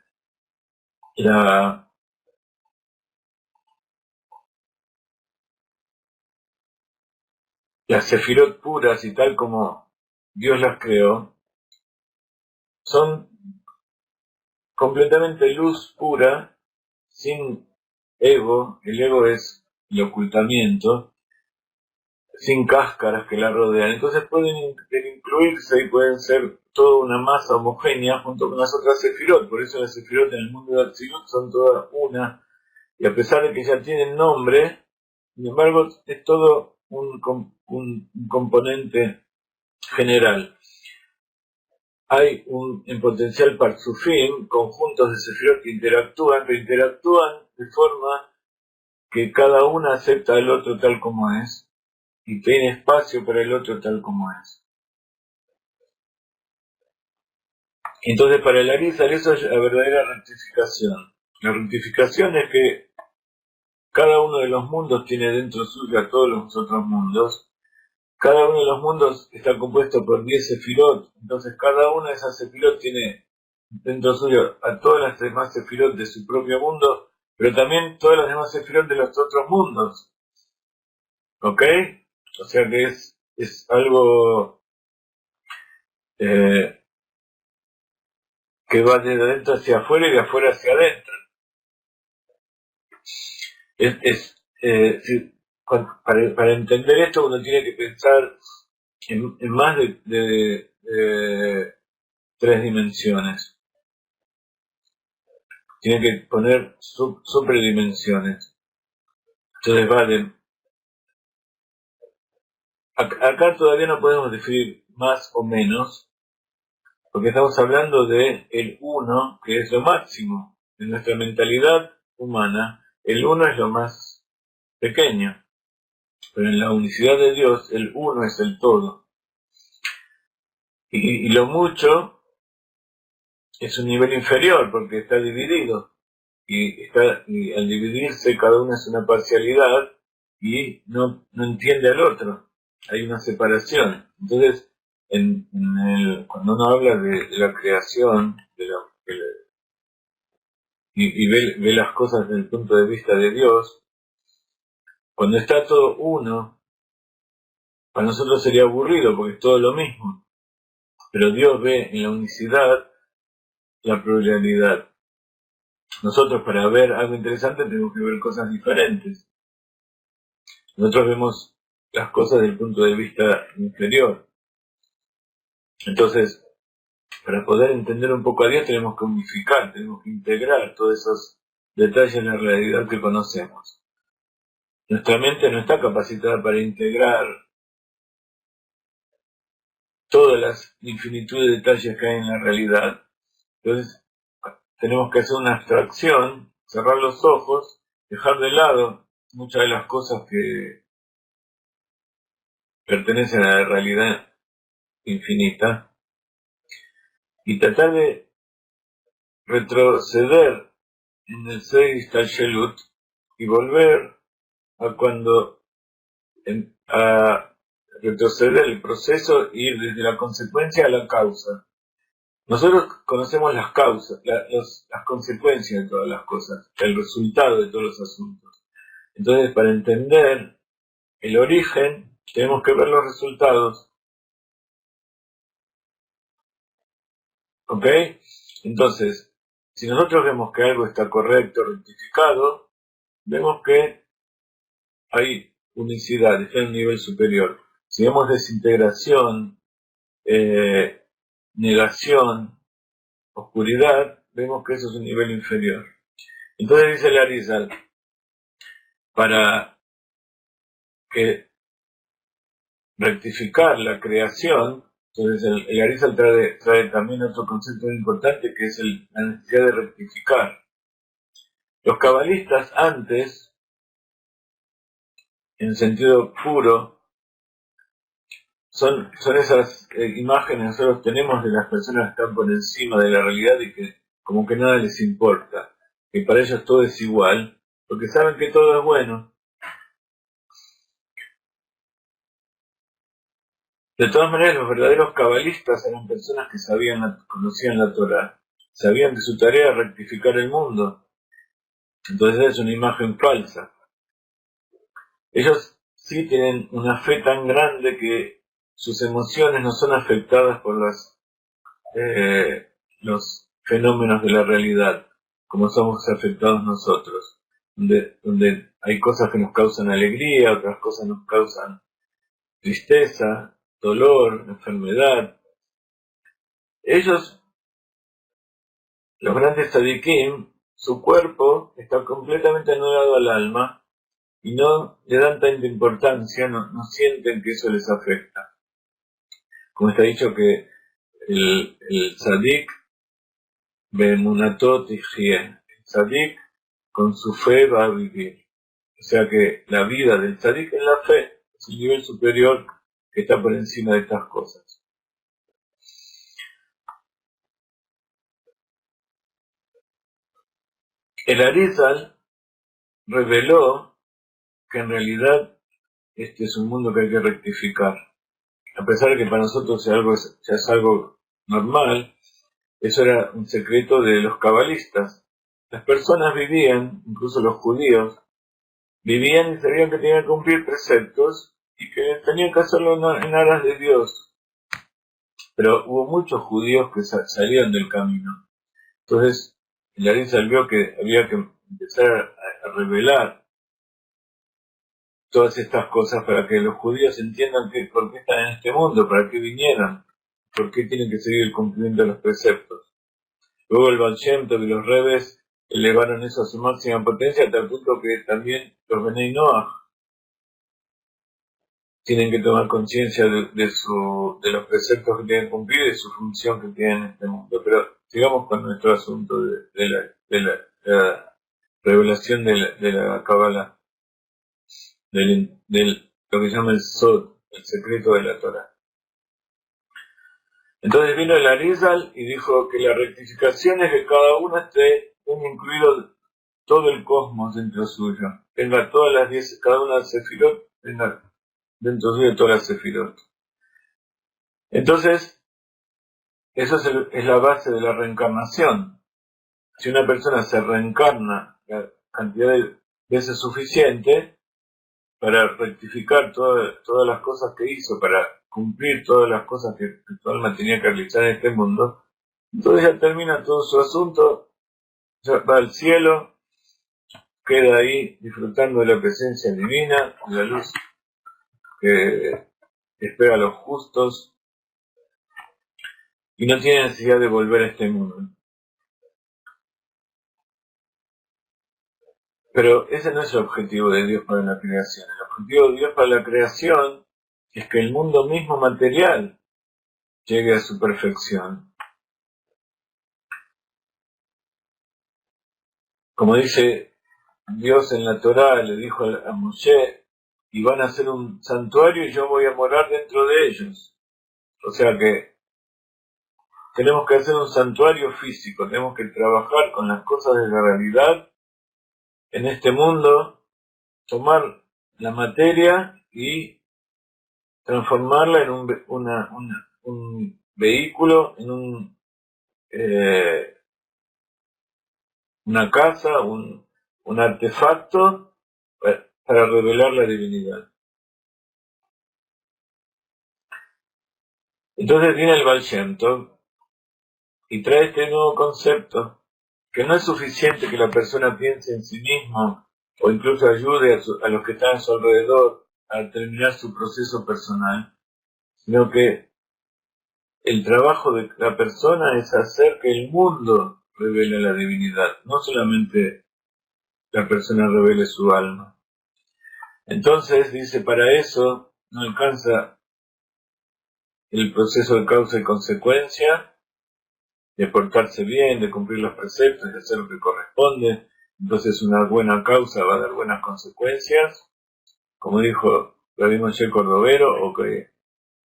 Las sefirot puras y tal como Dios las creó, son completamente luz pura, sin ego. El ego es el ocultamiento, sin cáscaras que la rodean. Entonces pueden incluirse y pueden ser toda una masa homogénea junto con las otras sefirot. Por eso las sefirot en el mundo de Atzilut son todas una, y a pesar de que ya tienen nombre, sin embargo es todo un componente general. Hay en potencial Partsufim conjuntos de sefirot que interactúan de forma que cada una acepta al otro tal como es, y tiene espacio para el otro tal como es. Entonces, para el Arizal eso es la verdadera rectificación. La rectificación es que cada uno de los mundos tiene dentro suyo a todos los otros mundos. Cada uno de los mundos está compuesto por 10 sefirot, entonces cada una de esas sefirot tiene dentro suyo a todas las demás sefirot de su propio mundo, pero también todas las demás sefirot de los otros mundos. ¿Ok? O sea que es algo que va de adentro hacia afuera y de afuera hacia adentro. Para entender esto uno tiene que pensar en más de 3 dimensiones. Tiene que poner superdimensiones. Entonces vale. Acá todavía no podemos definir más o menos, porque estamos hablando de el uno, que es lo máximo. En nuestra mentalidad humana, el uno es lo más pequeño. Pero en la unicidad de Dios, el uno es el todo. Y lo mucho es un nivel inferior, porque está dividido. Y al dividirse, cada uno es una parcialidad y no entiende al otro. Hay una separación. Entonces, cuando uno habla de la creación y ve las cosas desde el punto de vista de Dios, cuando está todo uno, para nosotros sería aburrido porque es todo lo mismo. Pero Dios ve en la unicidad la pluralidad. Nosotros para ver algo interesante tenemos que ver cosas diferentes. Nosotros vemos las cosas desde el punto de vista inferior. Entonces, para poder entender un poco a Dios tenemos que unificar, tenemos que integrar todos esos detalles en la realidad que conocemos. Nuestra mente no está capacitada para integrar todas las infinitud de detalles que hay en la realidad. Entonces, tenemos que hacer una abstracción, cerrar los ojos, dejar de lado muchas de las cosas que pertenecen a la realidad infinita y tratar de retroceder en el Seis Talshelut y volver a a retroceder el proceso y ir desde la consecuencia a la causa. Nosotros conocemos las causas, las consecuencias de todas las cosas, el resultado de todos los asuntos. Entonces, para entender el origen, tenemos que ver los resultados. ¿Ok? Entonces, si nosotros vemos que algo está correcto, rectificado, vemos que hay unicidad, está en un nivel superior. Si vemos desintegración, negación, oscuridad, vemos que eso es un nivel inferior. Entonces dice el Arizal, para que rectificar la creación, entonces el Arizal trae también otro concepto muy importante que es la necesidad de rectificar. Los cabalistas antes, en sentido puro, son esas imágenes que nosotros tenemos de las personas que están por encima de la realidad y que como que nada les importa, que para ellos todo es igual, porque saben que todo es bueno. De todas maneras, los verdaderos cabalistas eran personas que conocían la Torá, sabían que su tarea era rectificar el mundo. Entonces es una imagen falsa. Ellos sí tienen una fe tan grande que sus emociones no son afectadas por los fenómenos de la realidad, como somos afectados nosotros, donde hay cosas que nos causan alegría, otras cosas nos causan tristeza, dolor, enfermedad. Ellos, los grandes tzadikim, su cuerpo está completamente anulado al alma y no le dan tanta importancia, no sienten que eso les afecta. Como está dicho que el tzadik be'emunato tihye, el tzadik con su fe va a vivir. O sea que la vida del tzadik en la fe es un nivel superior que está por encima de estas cosas. El Arizal reveló que en realidad este es un mundo que hay que rectificar. A pesar de que para nosotros ya es algo normal, eso era un secreto de los cabalistas. Las personas vivían, incluso los judíos, vivían y sabían que tenían que cumplir preceptos y que tenían que hacerlo en aras de Dios. Pero hubo muchos judíos que salieron del camino. Entonces, el Arizal vio que había que empezar a revelar todas estas cosas para que los judíos entiendan por qué están en este mundo, para qué vinieron, por qué tienen que seguir el cumplimiento de los preceptos. Luego el Baal Shem Tov y los rebes elevaron eso a su máxima potencia, hasta el punto que también los Benei Noach tienen que tomar conciencia de los preceptos que tienen que cumplir y de su función que tienen en este mundo. Pero sigamos con nuestro asunto de la revelación de la Kabbalah, lo que se llama el Sod, el secreto de la Torah. Entonces vino el Arizal y dijo que la rectificación es que cada uno esté incluido todo el cosmos dentro suyo, tenga todas las 10, cada una de las sefirot, tenga dentro suyo todas las sefirot. Entonces, eso es la base de la reencarnación. Si una persona se reencarna la cantidad de veces suficiente para rectificar todas las cosas que hizo, para cumplir todas las cosas que tu alma tenía que realizar en este mundo, entonces ya termina todo su asunto, ya va al cielo, queda ahí disfrutando de la presencia divina, de la luz que espera a los justos, y no tiene necesidad de volver a este mundo. Pero ese no es el objetivo de Dios para la creación. El objetivo de Dios para la creación es que el mundo mismo material llegue a su perfección. Como dice Dios en la Torá, le dijo a Moshe, y van a hacer un santuario y yo voy a morar dentro de ellos. O sea que tenemos que hacer un santuario físico, tenemos que trabajar con las cosas de la realidad en este mundo, tomar la materia y transformarla en un vehículo, en una casa, un artefacto para revelar la divinidad. Entonces viene el Baal Shem Tov y trae este nuevo concepto, que no es suficiente que la persona piense en sí mismo o incluso ayude a los que están a su alrededor a terminar su proceso personal, sino que el trabajo de la persona es hacer que el mundo revele la divinidad, no solamente la persona revele su alma. Entonces, dice, para eso no alcanza el proceso de causa y consecuencia, de portarse bien, de cumplir los preceptos, de hacer lo que corresponde. Entonces una buena causa va a dar buenas consecuencias, como dijo Rabbi Moshe Cordovero, o que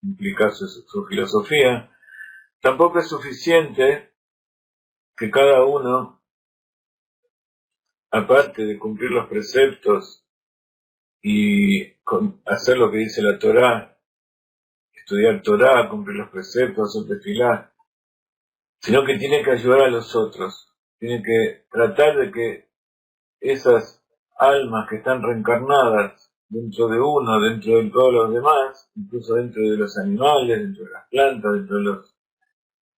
implica su filosofía. Tampoco es suficiente que cada uno, aparte de cumplir los preceptos y hacer lo que dice la Torá, estudiar Torá, cumplir los preceptos, hacer tefilá, sino que tiene que ayudar a los otros, tiene que tratar de que esas almas que están reencarnadas dentro de uno, dentro de todos los demás, incluso dentro de los animales, dentro de las plantas, dentro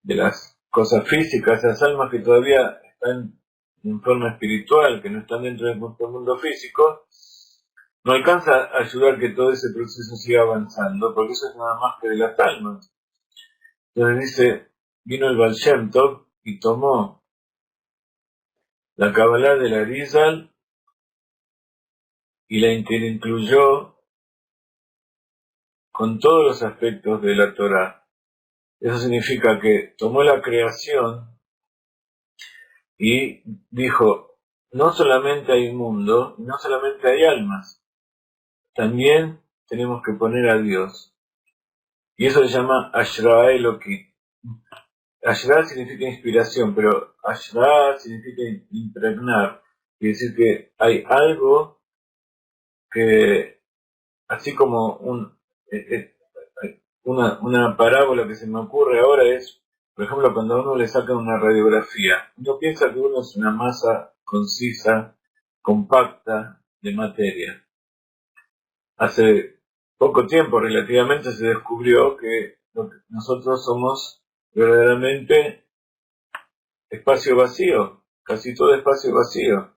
de las cosas físicas, esas almas que todavía están en forma espiritual, que no están dentro del mundo físico, no alcanza a ayudar que todo ese proceso siga avanzando, porque eso es nada más que de las almas. Entonces dice, vino el Baal Shem Tov y tomó la Kabbalah del Arizal y la incluyó con todos los aspectos de la Torá. Eso significa que tomó la creación y dijo, no solamente hay mundo, no solamente hay almas, también tenemos que poner a Dios. Y eso se llama Ashra Eloki. Ashra significa inspiración, pero Ashra significa impregnar. Quiere decir que hay algo que, así como una parábola que se me ocurre ahora es, por ejemplo, cuando a uno le sacan una radiografía, uno piensa que uno es una masa concisa, compacta de materia. Hace poco tiempo relativamente se descubrió que nosotros somos verdaderamente espacio vacío, casi todo espacio vacío,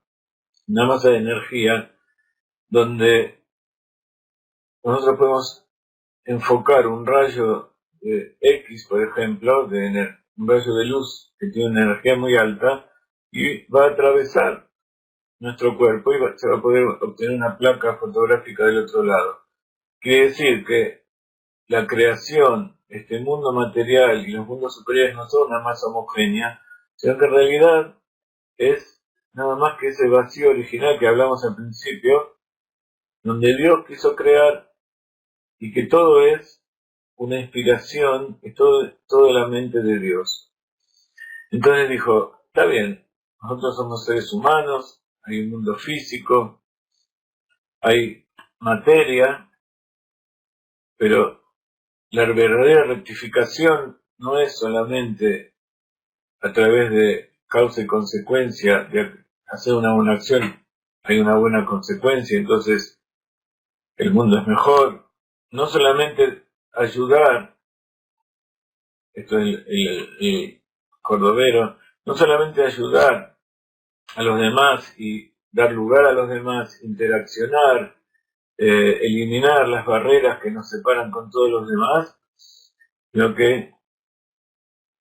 una masa de energía donde nosotros podemos enfocar un rayo de X, por ejemplo, un rayo de luz que tiene una energía muy alta y va a atravesar nuestro cuerpo y se va a poder obtener una placa fotográfica del otro lado. Quiere decir que la creación, este mundo material y los mundos superiores no son una masa homogénea, sino que en realidad es nada más que ese vacío original que hablamos al principio, donde Dios quiso crear y que todo es una inspiración, es todo la mente de Dios. Entonces dijo, está bien, nosotros somos seres humanos, hay un mundo físico, hay materia, pero la verdadera rectificación no es solamente a través de causa y consecuencia, de hacer una buena acción, hay una buena consecuencia, entonces el mundo es mejor. No solamente ayudar, esto es el cordobero, no solamente ayudar a los demás y dar lugar a los demás, interaccionar, eliminar las barreras que nos separan con todos los demás, sino que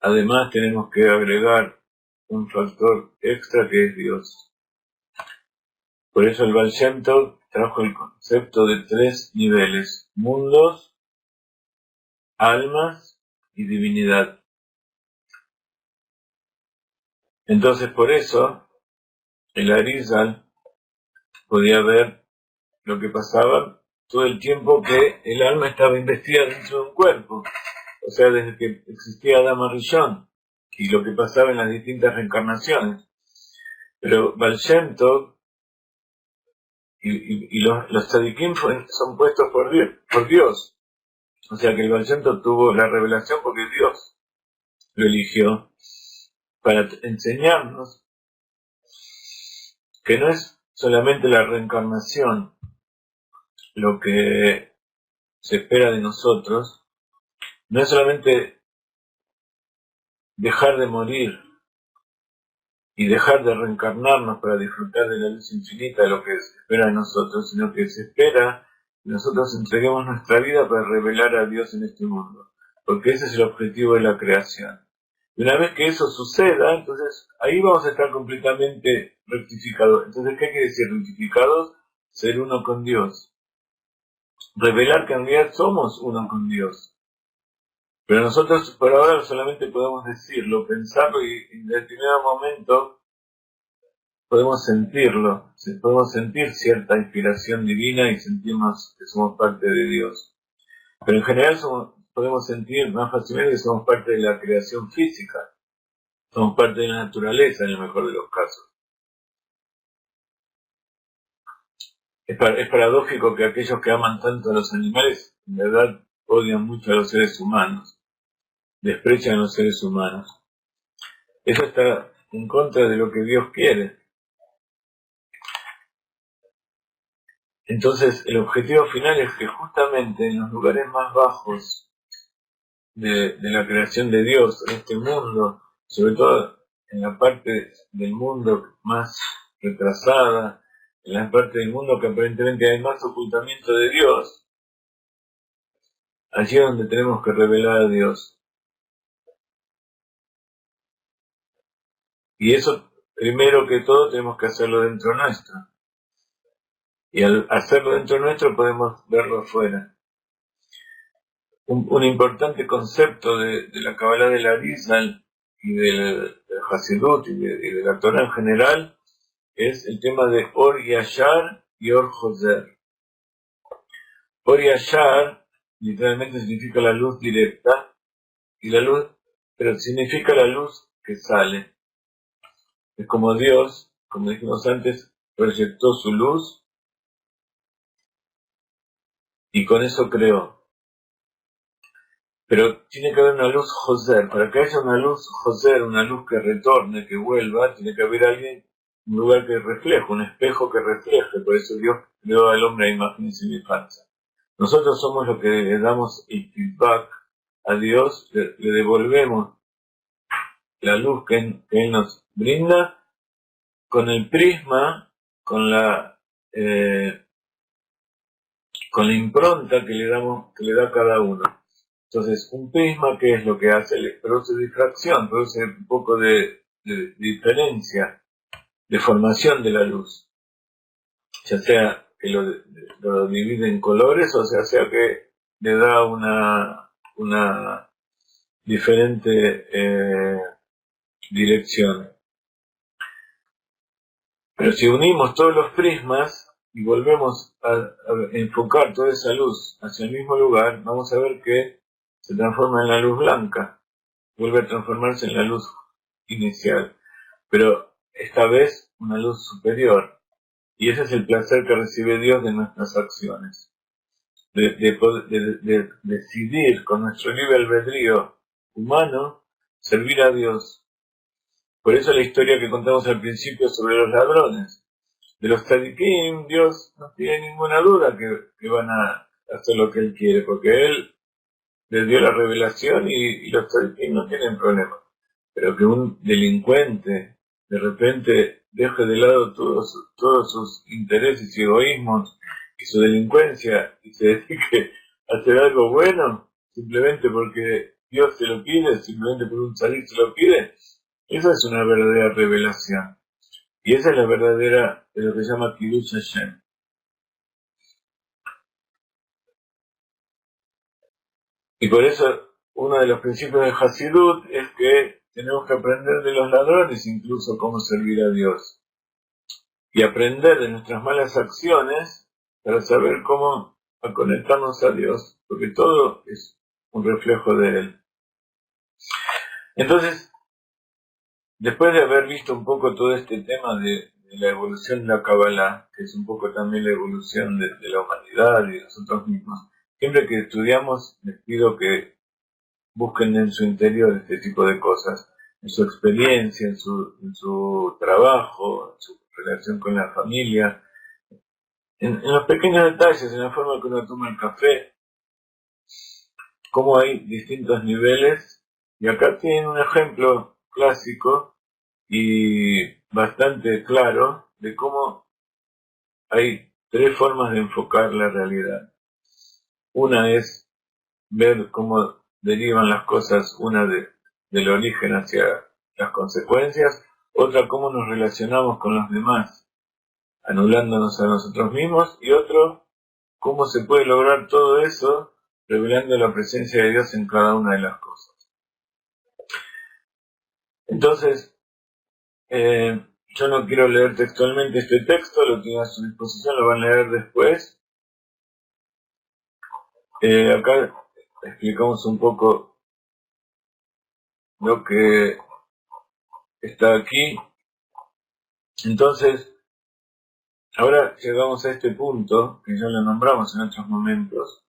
además tenemos que agregar un factor extra que es Dios. Por eso el Baal Shem Tov trajo el concepto de 3 niveles: mundos, almas y divinidad. Entonces por eso el Arizal podía ver lo que pasaba todo el tiempo que el alma estaba investida dentro de un cuerpo, o sea, desde que existía Adama Rishon, y lo que pasaba en las distintas reencarnaciones. Pero Baal Shem Tov y los tzadikim son puestos por Dios. O sea que el Baal Shem Tov tuvo la revelación porque Dios lo eligió para enseñarnos que no es solamente la reencarnación lo que se espera de nosotros, no es solamente dejar de morir y dejar de reencarnarnos para disfrutar de la luz infinita de lo que se espera de nosotros, sino que se espera que nosotros entreguemos nuestra vida para revelar a Dios en este mundo, porque ese es el objetivo de la creación. Y una vez que eso suceda, entonces ahí vamos a estar completamente rectificados. Entonces, ¿qué quiere decir rectificados? Ser uno con Dios. Revelar que en realidad somos uno con Dios. Pero nosotros por ahora solamente podemos decirlo, pensarlo y en determinado momento podemos sentirlo, podemos sentir cierta inspiración divina y sentirnos que somos parte de Dios. Pero en general podemos sentir más fácilmente que somos parte de la creación física, somos parte de la naturaleza en el mejor de los casos. Es paradójico que aquellos que aman tanto a los animales en verdad odian mucho a los seres humanos, desprecian a los seres humanos. Eso está en contra de lo que Dios quiere. Entonces el objetivo final es que justamente en los lugares más bajos de la creación de Dios, en este mundo, sobre todo en la parte del mundo más retrasada, en la parte del mundo que aparentemente hay más ocultamiento de Dios, allí es donde tenemos que revelar a Dios. Y eso, primero que todo, tenemos que hacerlo dentro nuestro. Y al hacerlo dentro nuestro podemos verlo afuera. Un importante concepto de la Kabbalah del Arizal y del Hasidut y de la Torah en general es el tema de Or Yashar y Or Joser. Or Yashar literalmente significa la luz directa, y la luz, pero significa la luz que sale. Es como Dios, como dijimos antes, proyectó su luz y con eso creó. Pero tiene que haber una luz Joser. Para que haya una luz Joser, una luz que retorne, que vuelva, tiene que haber alguien, un lugar que refleje, un espejo que refleje. Por eso Dios creó al hombre a imagen y semejanza. Nosotros somos los que le damos el feedback a Dios, le devolvemos la luz que Él nos brinda con el prisma, con la impronta que le da cada uno. Entonces, un prisma, ¿qué es lo que hace? Produce difracción, produce un poco de diferencia, de formación de la luz. Ya sea que lo divide en colores, o sea que le da una diferente dirección. Pero si unimos todos los prismas y volvemos a enfocar toda esa luz hacia el mismo lugar, vamos a ver que se transforma en la luz blanca, vuelve a transformarse en la luz inicial, pero esta vez una luz superior. Y ese es el placer que recibe Dios de nuestras acciones, de decidir con nuestro libre albedrío humano servir a Dios. Por eso la historia que contamos al principio sobre los ladrones. De los tzadikim, Dios no tiene ninguna duda que van a hacer lo que Él quiere, porque Él les dio la revelación y los tzadikim no tienen problema. Pero que un delincuente de repente deje de lado todos sus intereses y egoísmos y su delincuencia y se dedique a hacer algo bueno, simplemente porque Dios se lo pide, simplemente por un salir se lo pide, esa es una verdadera revelación. Y esa es la verdadera, de lo que se llama Kiddush Hashem. Y por eso, uno de los principios de Hasidut es que tenemos que aprender de los ladrones incluso cómo servir a Dios. Y aprender de nuestras malas acciones para saber cómo conectarnos a Dios, porque todo es un reflejo de Él. Entonces, después de haber visto un poco todo este tema de la evolución de la Kabbalah, que es un poco también la evolución de la humanidad y de nosotros mismos, siempre que estudiamos les pido que busquen en su interior este tipo de cosas, en su experiencia, en su trabajo, en su relación con la familia, en los pequeños detalles, en la forma que uno toma el café, cómo hay distintos niveles. Y acá tienen un ejemplo clásico y bastante claro de cómo hay tres formas de enfocar la realidad. Una es ver cómo derivan las cosas, una del origen hacia las consecuencias, otra cómo nos relacionamos con los demás, anulándonos a nosotros mismos, y otro cómo se puede lograr todo eso revelando la presencia de Dios en cada una de las cosas. Entonces, yo no quiero leer textualmente este texto, lo tienen a su disposición, lo van a leer después. Acá explicamos un poco lo que está aquí. Entonces, ahora llegamos a este punto, que ya lo nombramos en otros momentos,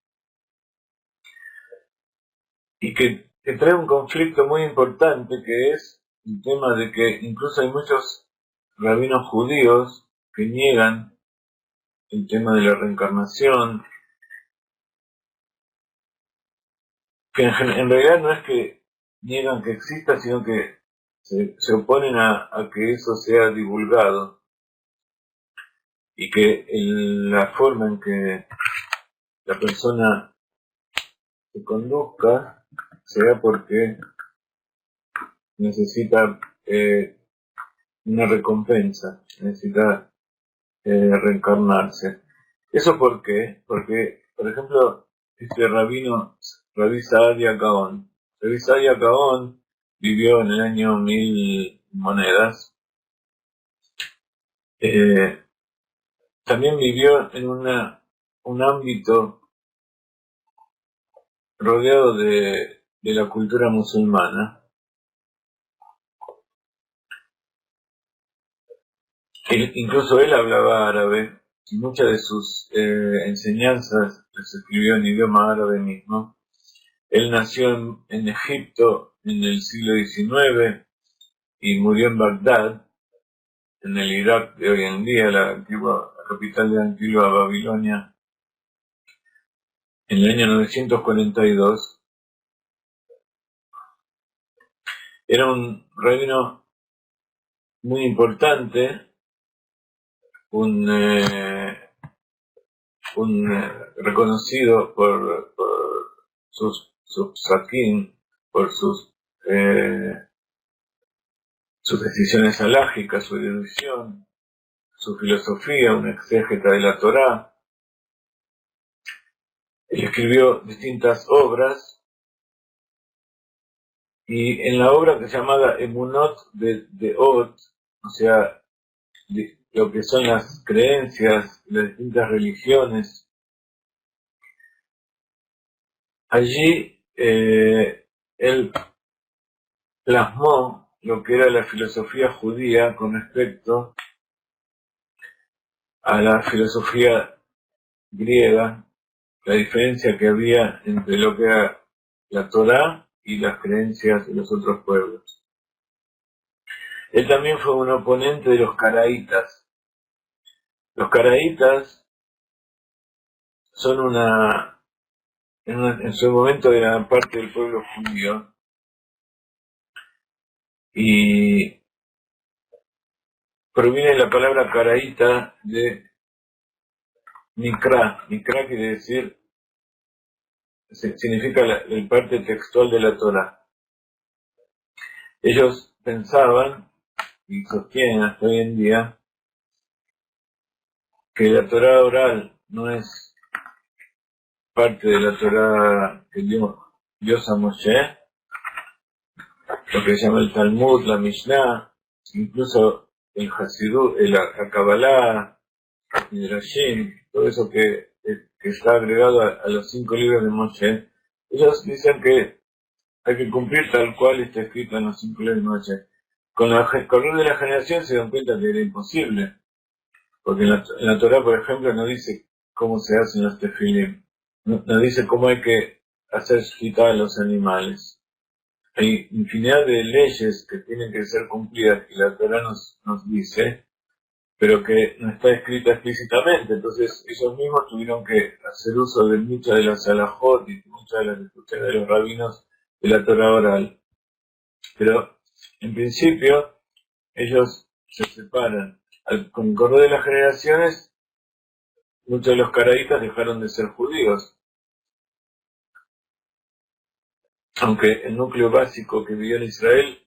y que trae un conflicto muy importante, que es el tema de que incluso hay muchos rabinos judíos que niegan el tema de la reencarnación, que en realidad no es que niegan que exista, sino que se oponen a que eso sea divulgado, y que la forma en que la persona se conduzca sea porque necesita una recompensa, necesita reencarnarse. ¿Eso por qué? Porque, por ejemplo, este Rabí Saadia Gaon, vivió en el año 1000 monedas. También vivió en un ámbito rodeado de la cultura musulmana. Incluso él hablaba árabe, y muchas de sus enseñanzas las escribió en idioma árabe mismo. Él nació en Egipto en el siglo XIX y murió en Bagdad, en el Irak de hoy en día, la capital de la antigua Babilonia, en el año 942. Era un rabino muy importante, un reconocido por sus psakim, por sus decisiones alágicas, su erudición, su filosofía, un exégeta de la Torá. Él escribió distintas obras, y en la obra que se llamaba Emunot de Ot, o sea, lo que son las creencias de las distintas religiones, allí él plasmó lo que era la filosofía judía con respecto a la filosofía griega, la diferencia que había entre lo que era la Torá y las creencias de los otros pueblos. Él también fue un oponente de los caraítas. Los caraítas son en su momento eran parte del pueblo judío, y proviene la palabra caraíta de Mikra. Mikra quiere decir, significa el parte textual de la Torá. Ellos pensaban, y sostienen hasta hoy en día, que la Torá oral no es parte de la Torá que dio Dios a Moshe, lo que se llama el Talmud, la Mishnah, incluso el Hasidut, la Kabbalah, el Midrashim, todo eso que está agregado a los 5 libros de Moshe. Ellos dicen que hay que cumplir tal cual está escrito en los 5 libros de Moshe. Con el correr de la generación se dan cuenta que era imposible, porque en la Torá, por ejemplo, no dice cómo se hacen los tefilim, no dice cómo hay que hacer shkita a los animales. Hay infinidad de leyes que tienen que ser cumplidas, que la Torá nos dice, pero que no está escrita explícitamente. Entonces ellos mismos tuvieron que hacer uso de muchas de las halajot y muchas de las discusiones de los rabinos de la Torá oral. Pero en principio ellos se separan. Con el correr de las generaciones, muchos de los caraítas dejaron de ser judíos, aunque el núcleo básico que vivió en Israel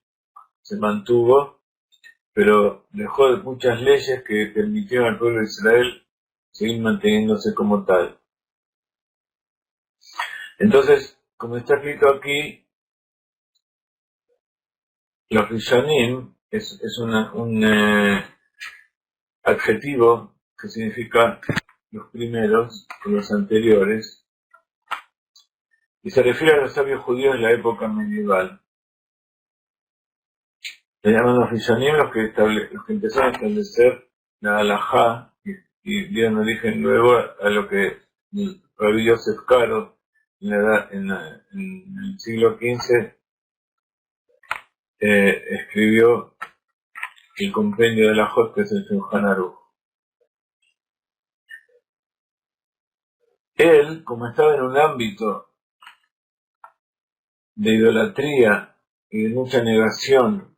se mantuvo, pero dejó muchas leyes que permitieron al pueblo de Israel seguir manteniéndose como tal. Entonces, como está escrito aquí, los Rishonim es un adjetivo que significa los primeros, los anteriores, y se refiere a los sabios judíos de la época medieval. Se llaman los Rishonim los que empezaron a establecer la halajá y dieron origen luego a lo que el Rabbi Yosef Karo en el siglo XV escribió el compendio de la Halajot, que es el Shulchan Aruch. Él, como estaba en un ámbito de idolatría y de mucha negación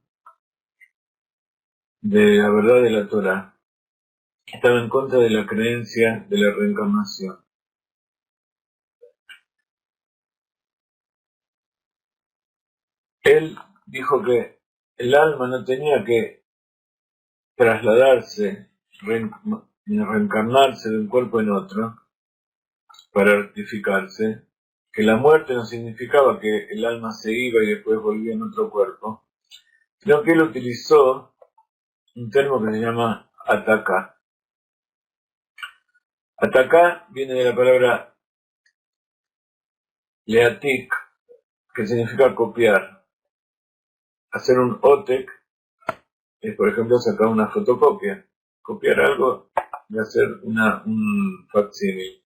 de la verdad de la Torah, estaba en contra de la creencia de la reencarnación. Él dijo que el alma no tenía que trasladarse, reencarnarse de un cuerpo en otro para rectificarse, que la muerte no significaba que el alma se iba y después volvía en otro cuerpo, sino que él utilizó un término que se llama atacar. Atacar viene de la palabra leatik, que significa copiar. Hacer un otek es, por ejemplo, sacar una fotocopia. copiar algo y hacer un facsímil.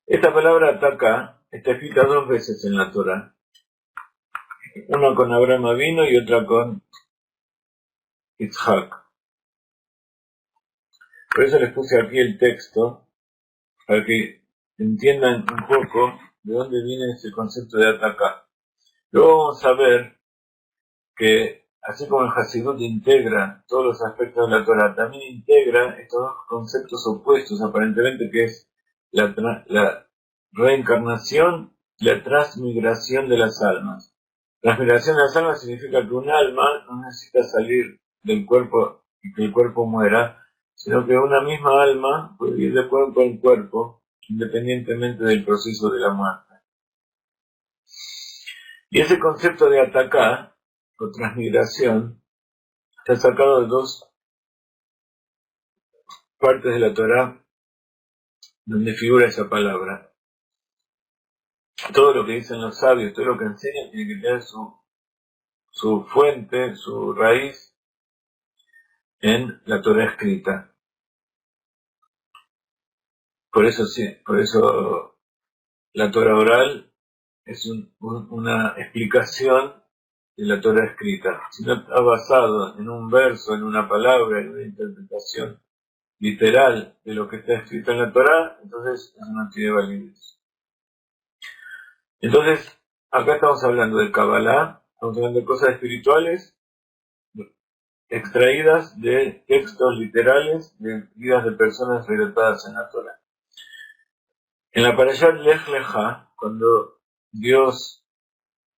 Esta palabra ataca está escrita 2 veces en la Torá. Una con Abraham Avinu y otra con Yitzhak. Por eso les puse aquí el texto, para que entiendan un poco de dónde viene ese concepto de atacar. Luego vamos a ver que, así como el Hasidut integra todos los aspectos de la Torah, también integra estos 2 conceptos opuestos, aparentemente, que es la reencarnación y la transmigración de las almas. Transmigración de las almas significa que un alma no necesita salir del cuerpo y que el cuerpo muera, sino que una misma alma puede ir de cuerpo en cuerpo, independientemente del proceso de la muerte. Y ese concepto de atacar, o transmigración, está sacado de 2 partes de la Torá donde figura esa palabra. Todo lo que dicen los sabios, todo lo que enseñan, tiene que tener su fuente, su raíz en la Torá escrita. Por eso la Torá oral es una explicación de la Torá escrita. Si no está basado en un verso, en una palabra, en una interpretación literal de lo que está escrito en la Torá, entonces eso no tiene validez. Entonces, acá estamos hablando de Kabbalah, estamos hablando de cosas espirituales extraídas de textos literales de vidas de personas relatadas en la Torá. En la Parashat Lech Lecha, cuando Dios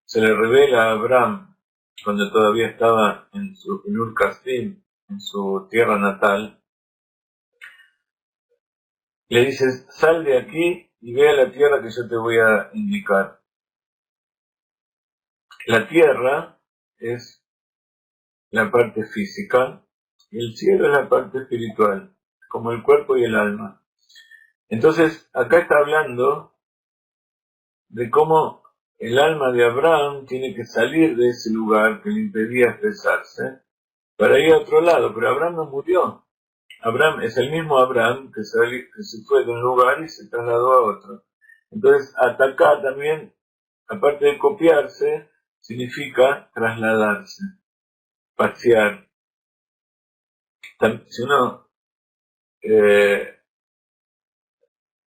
se le revela a Abraham, cuando todavía estaba en Ur Kasdim, en su tierra natal, le dice: sal de aquí y ve a la tierra que yo te voy a indicar. La tierra es la parte física y el cielo es la parte espiritual, como el cuerpo y el alma. Entonces, acá está hablando de cómo el alma de Abraham tiene que salir de ese lugar que le impedía expresarse para ir a otro lado, pero Abraham no murió. Abraham es el mismo Abraham que se fue de un lugar y se trasladó a otro. Entonces, atacar también, aparte de copiarse, significa trasladarse, pasear. Si uno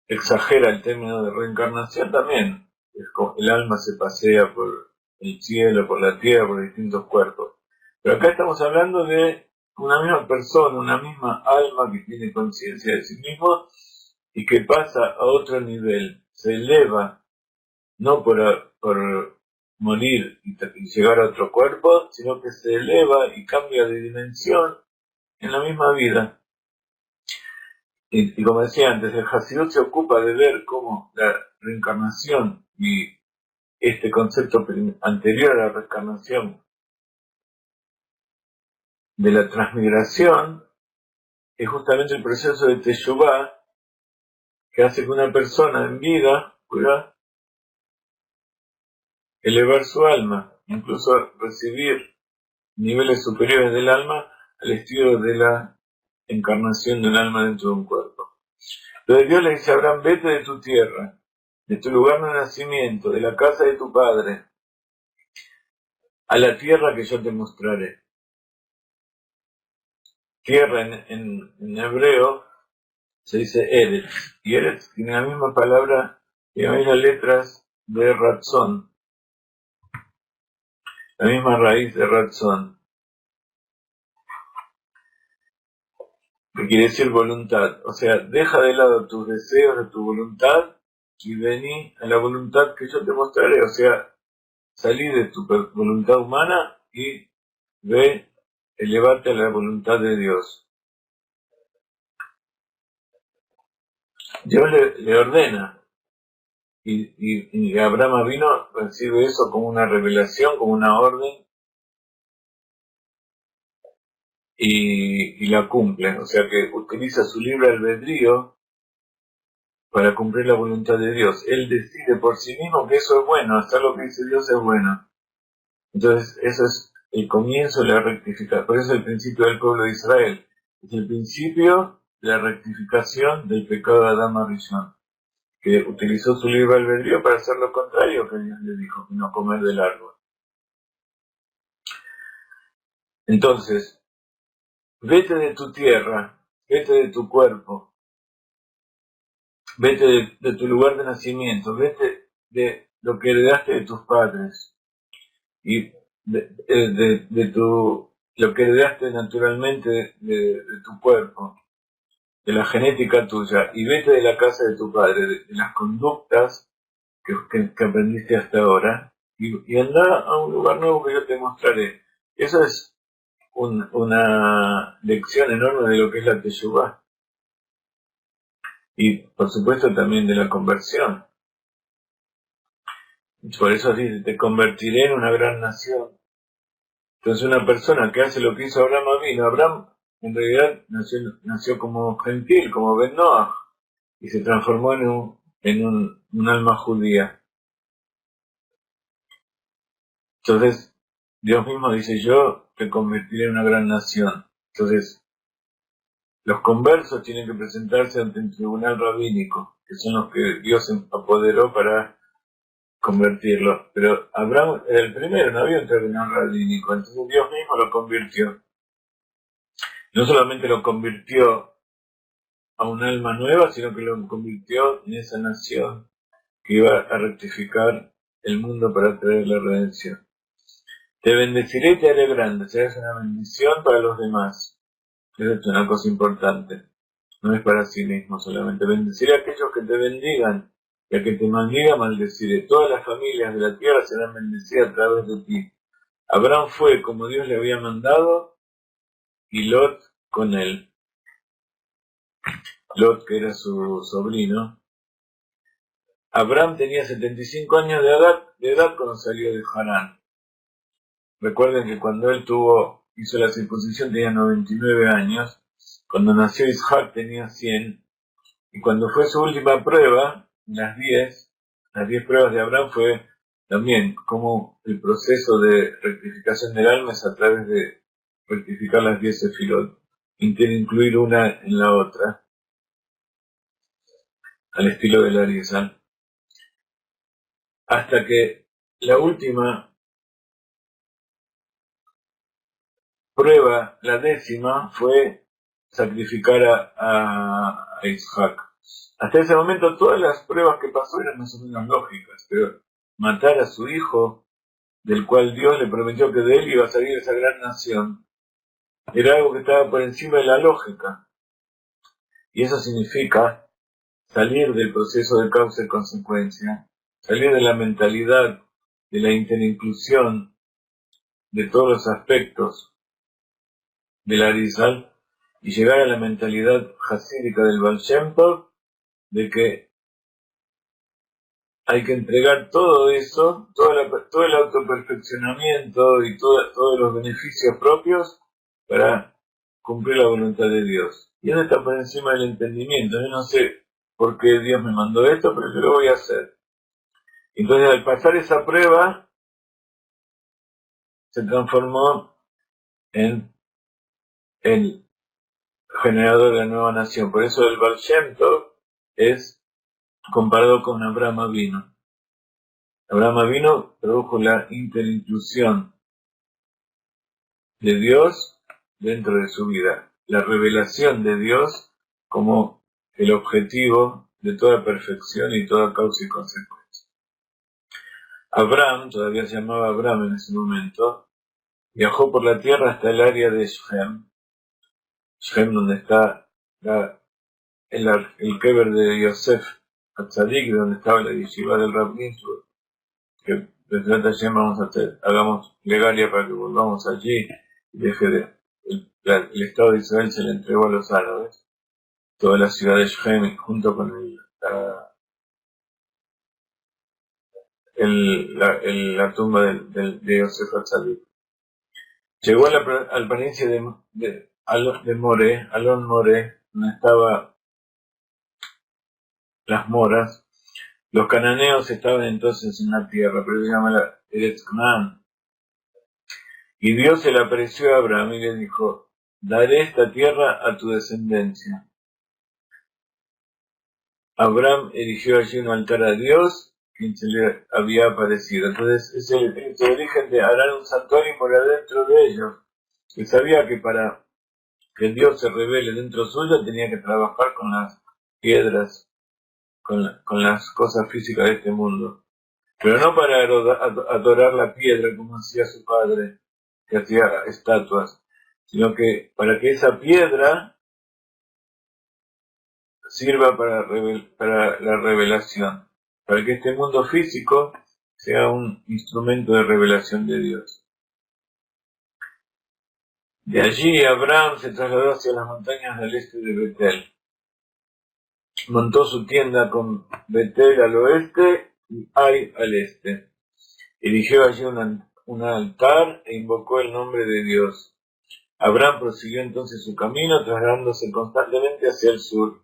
exagera el término de reencarnación, también es como el alma se pasea por el cielo, por la tierra, por distintos cuerpos. Pero acá estamos hablando de una misma persona, una misma alma que tiene conciencia de sí mismo y que pasa a otro nivel, se eleva, no por morir y llegar a otro cuerpo, sino que se eleva y cambia de dimensión en la misma vida. Y como decía antes, el Hasidut se ocupa de ver cómo la reencarnación y este concepto anterior a la reencarnación de la transmigración es justamente el proceso de Teshuvah que hace que una persona en vida pueda elevar su alma, incluso recibir niveles superiores del alma al estilo de la encarnación de un alma dentro de un cuerpo. Entonces Dios le dice a Abraham: vete de tu tierra, de tu lugar de nacimiento, de la casa de tu padre, a la tierra que yo te mostraré. Tierra en hebreo se dice Eretz, y Eretz tiene la misma palabra, tiene las letras de Ratzon, la misma raíz de Ratzon, que quiere decir voluntad. O sea, deja de lado tus deseos de tu voluntad y vení a la voluntad que yo te mostraré. O sea, salí de tu voluntad humana y elevate a la voluntad de Dios. Dios le ordena, y Abraham vino, recibe eso como una revelación, como una orden, y la cumple. O sea que utiliza su libre albedrío para cumplir la voluntad de Dios. Él decide por sí mismo que eso es bueno, hacer lo que dice Dios es bueno. Entonces, eso es el comienzo de la rectificación. Por eso el principio del pueblo de Israel es el principio de la rectificación del pecado de Adán Arishon, que utilizó su libre albedrío para hacer lo contrario que Dios le dijo, que no comer del árbol. Entonces, vete de tu tierra, vete de tu cuerpo, vete de tu lugar de nacimiento, vete de lo que heredaste de tus padres y lo que heredaste naturalmente de tu cuerpo, de la genética tuya, y vete de la casa de tu padre, de las conductas que aprendiste hasta ahora, y anda a un lugar nuevo que yo te mostraré. Eso es una lección enorme de lo que es la Teshuvá. Y por supuesto también de la conversión. Por eso dice, te convertiré en una gran nación. Entonces una persona que hace lo que hizo Abraham Avinu, Abraham en realidad nació como gentil, como Ben Noach, y se transformó en un alma judía. Entonces Dios mismo dice, yo te convertiré en una gran nación. Entonces los conversos tienen que presentarse ante un tribunal rabínico, que son los que Dios apoderó para convertirlo. Pero Abraham era el primero, no había un tribunal rabínico, entonces Dios mismo lo convirtió. No solamente lo convirtió a un alma nueva, sino que lo convirtió en esa nación que iba a rectificar el mundo para traer la redención. Te bendeciré y te haré grande, serás una bendición para los demás. Eso es una cosa importante. No es para sí mismo solamente. Bendeciré a aquellos que te bendigan, y a que te maldiga, maldeciré. Todas las familias de la tierra serán bendecidas a través de ti. Abraham fue como Dios le había mandado, y Lot con él. Lot, que era su sobrino. Abraham tenía 75 años de edad cuando salió de Harán. Recuerden que cuando él hizo la circuncisión tenía 99 años. Cuando nació Isaac tenía 100. Y cuando fue su última prueba, las 10 pruebas de Abraham fue también como el proceso de rectificación del alma es a través de rectificar las 10 sefirot. Y tiene que incluir una en la otra, al estilo del Arizal. Hasta que la última prueba, la 10ª, fue sacrificar a Isaac. Hasta ese momento todas las pruebas que pasó eran más o menos lógicas, pero matar a su hijo, del cual Dios le prometió que de él iba a salir esa gran nación, era algo que estaba por encima de la lógica. Y eso significa salir del proceso de causa y consecuencia, salir de la mentalidad de la interinclusión de todos los aspectos del Arizal y llegar a la mentalidad hasídica del Baal Shem Tov, de que hay que entregar todo eso, todo el autoperfeccionamiento y todos los beneficios propios para cumplir la voluntad de Dios. Y eso está por encima del entendimiento. Yo no sé por qué Dios me mandó esto, pero yo lo voy a hacer. Entonces, al pasar esa prueba, se transformó en el generador de la nueva nación. Por eso el Baal Shem Tov es comparado con Abraham Avinu. Abraham Avinu produjo la interinclusión de Dios dentro de su vida, la revelación de Dios como el objetivo de toda perfección y toda causa y consecuencia. Abraham, todavía se llamaba Abraham en ese momento, viajó por la tierra hasta el área de Shem donde está el kever de Yosef Atzadik, donde estaba la yeshiva del Rav Ginsburg, que desde la Tashem hagamos plegaria para que volvamos allí y deje el Estado de Israel se le entregó a los árabes, toda la ciudad de Shem junto con la tumba de Yosef Atzadik. Llegó a la planicie de Alon More, donde estaban las moras. Los cananeos estaban entonces en la tierra, pero se llama Eretz Canaan. Y Dios se le apareció a Abraham y le dijo: daré esta tierra a tu descendencia. Abraham erigió allí un altar a Dios, quien se le había aparecido. Entonces es el origen de harán un santuario por adentro de ellos. Y sabía que para que Dios se revele dentro suyo tenía que trabajar con las piedras, con las cosas físicas de este mundo. Pero no para adorar la piedra como hacía su padre, que hacía estatuas, sino que para que esa piedra sirva para la revelación, para que este mundo físico sea un instrumento de revelación de Dios. De allí Abraham se trasladó hacia las montañas del este de Betel. Montó su tienda con Betel al oeste y Ai al este. Erigió allí un altar e invocó el nombre de Dios. Abraham prosiguió entonces su camino, trasladándose constantemente hacia el sur.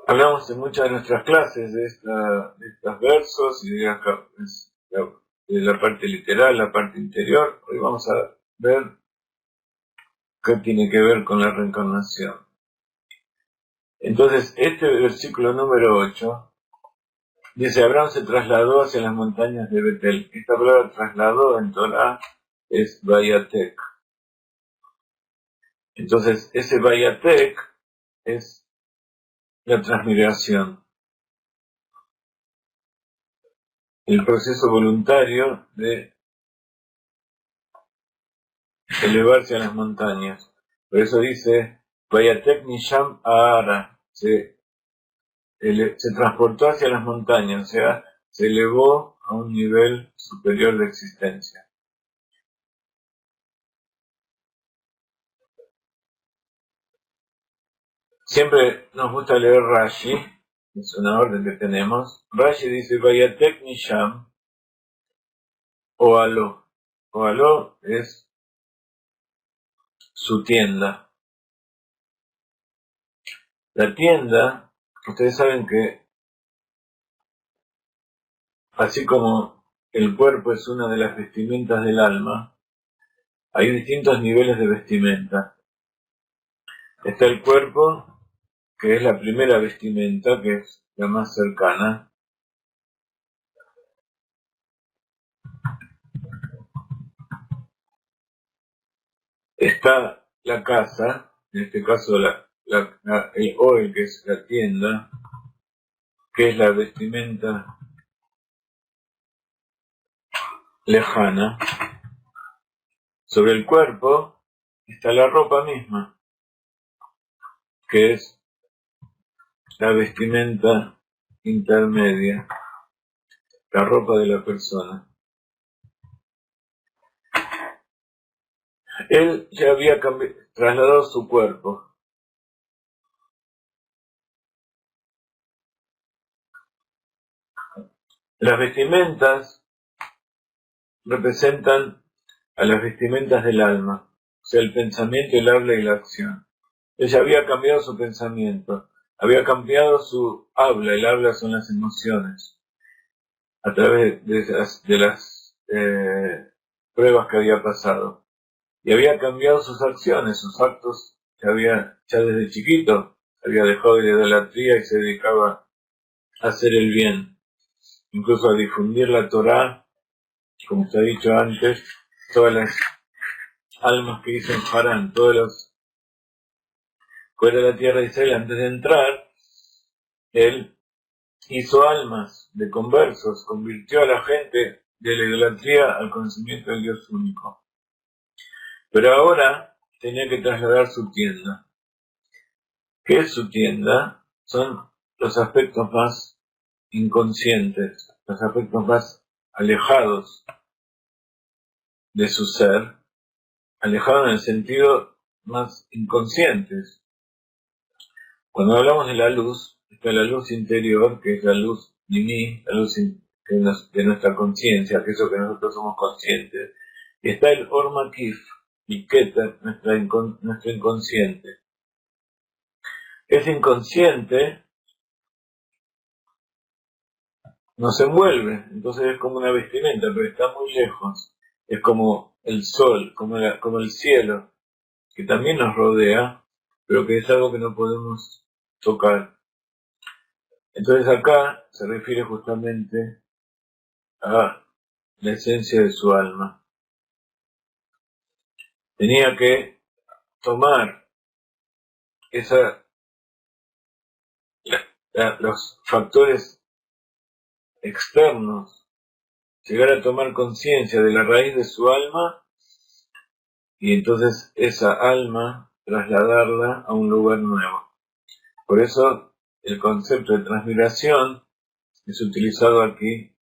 Hablamos en muchas de nuestras clases de estos versos y de la parte literal, la parte interior. Hoy vamos a ver qué tiene que ver con la reencarnación. Entonces, este versículo número 8 dice: Abraham se trasladó hacia las montañas de Betel. Esta palabra trasladó en Torah es Vayatek. Entonces, ese Vayatek es la transmigración, el proceso voluntario de elevarse a las montañas. Por eso dice, Vayatek Nisham Ahara, se transportó hacia las montañas, o sea, se elevó a un nivel superior de existencia. Siempre nos gusta leer Rashi, es una orden que tenemos. Rashi dice, Vayatek Nisham, Oalo. Oalo es su tienda. La tienda, ustedes saben que así como el cuerpo es una de las vestimentas del alma, hay distintos niveles de vestimenta. Está el cuerpo, que es la primera vestimenta, que es la más cercana. Está la casa, en este caso el oel, que es la tienda, que es la vestimenta lejana. Sobre el cuerpo está la ropa misma, que es la vestimenta intermedia, la ropa de la persona. Él ya había trasladado su cuerpo. Las vestimentas representan a las vestimentas del alma, o sea, el pensamiento, el habla y la acción. Ella había cambiado su pensamiento, había cambiado su habla, el habla son las emociones, a través de las pruebas que había pasado. Y había cambiado sus acciones, sus actos, ya desde chiquito, había dejado de la idolatría y se dedicaba a hacer el bien, incluso a difundir la Torá, como se ha dicho antes, todas las almas que dicen Harán, todos los fuera de la tierra de Israel, antes de entrar, él hizo almas de conversos, convirtió a la gente de la idolatría al conocimiento del Dios único. Pero ahora tenía que trasladar su tienda. ¿Qué es su tienda? Son los aspectos más inconscientes, los aspectos más alejados de su ser, alejados en el sentido más inconscientes. Cuando hablamos de la luz, está la luz interior, que es la luz Nimi, la luz de nuestra conciencia, que es eso que nosotros somos conscientes. Y está el Or Makif, y Keter, nuestro inconsciente. Ese inconsciente nos envuelve, entonces es como una vestimenta, pero está muy lejos. Es como el sol, como el cielo, que también nos rodea, pero que es algo que no podemos tocar. Entonces acá se refiere justamente a la esencia de su alma. Tenía que tomar los factores externos, llegar a tomar conciencia de la raíz de su alma y entonces esa alma trasladarla a un lugar nuevo. Por eso el concepto de transmigración es utilizado aquí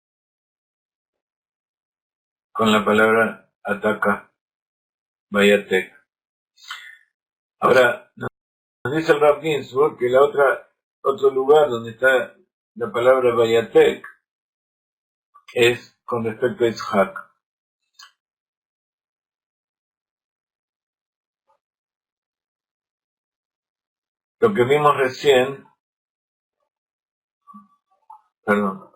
con la palabra ataka, bayatek. Ahora, nos dice el Rav Ginsburg que otro lugar donde está la palabra bayatek es con respecto a Itzhak. Lo que vimos recién, lo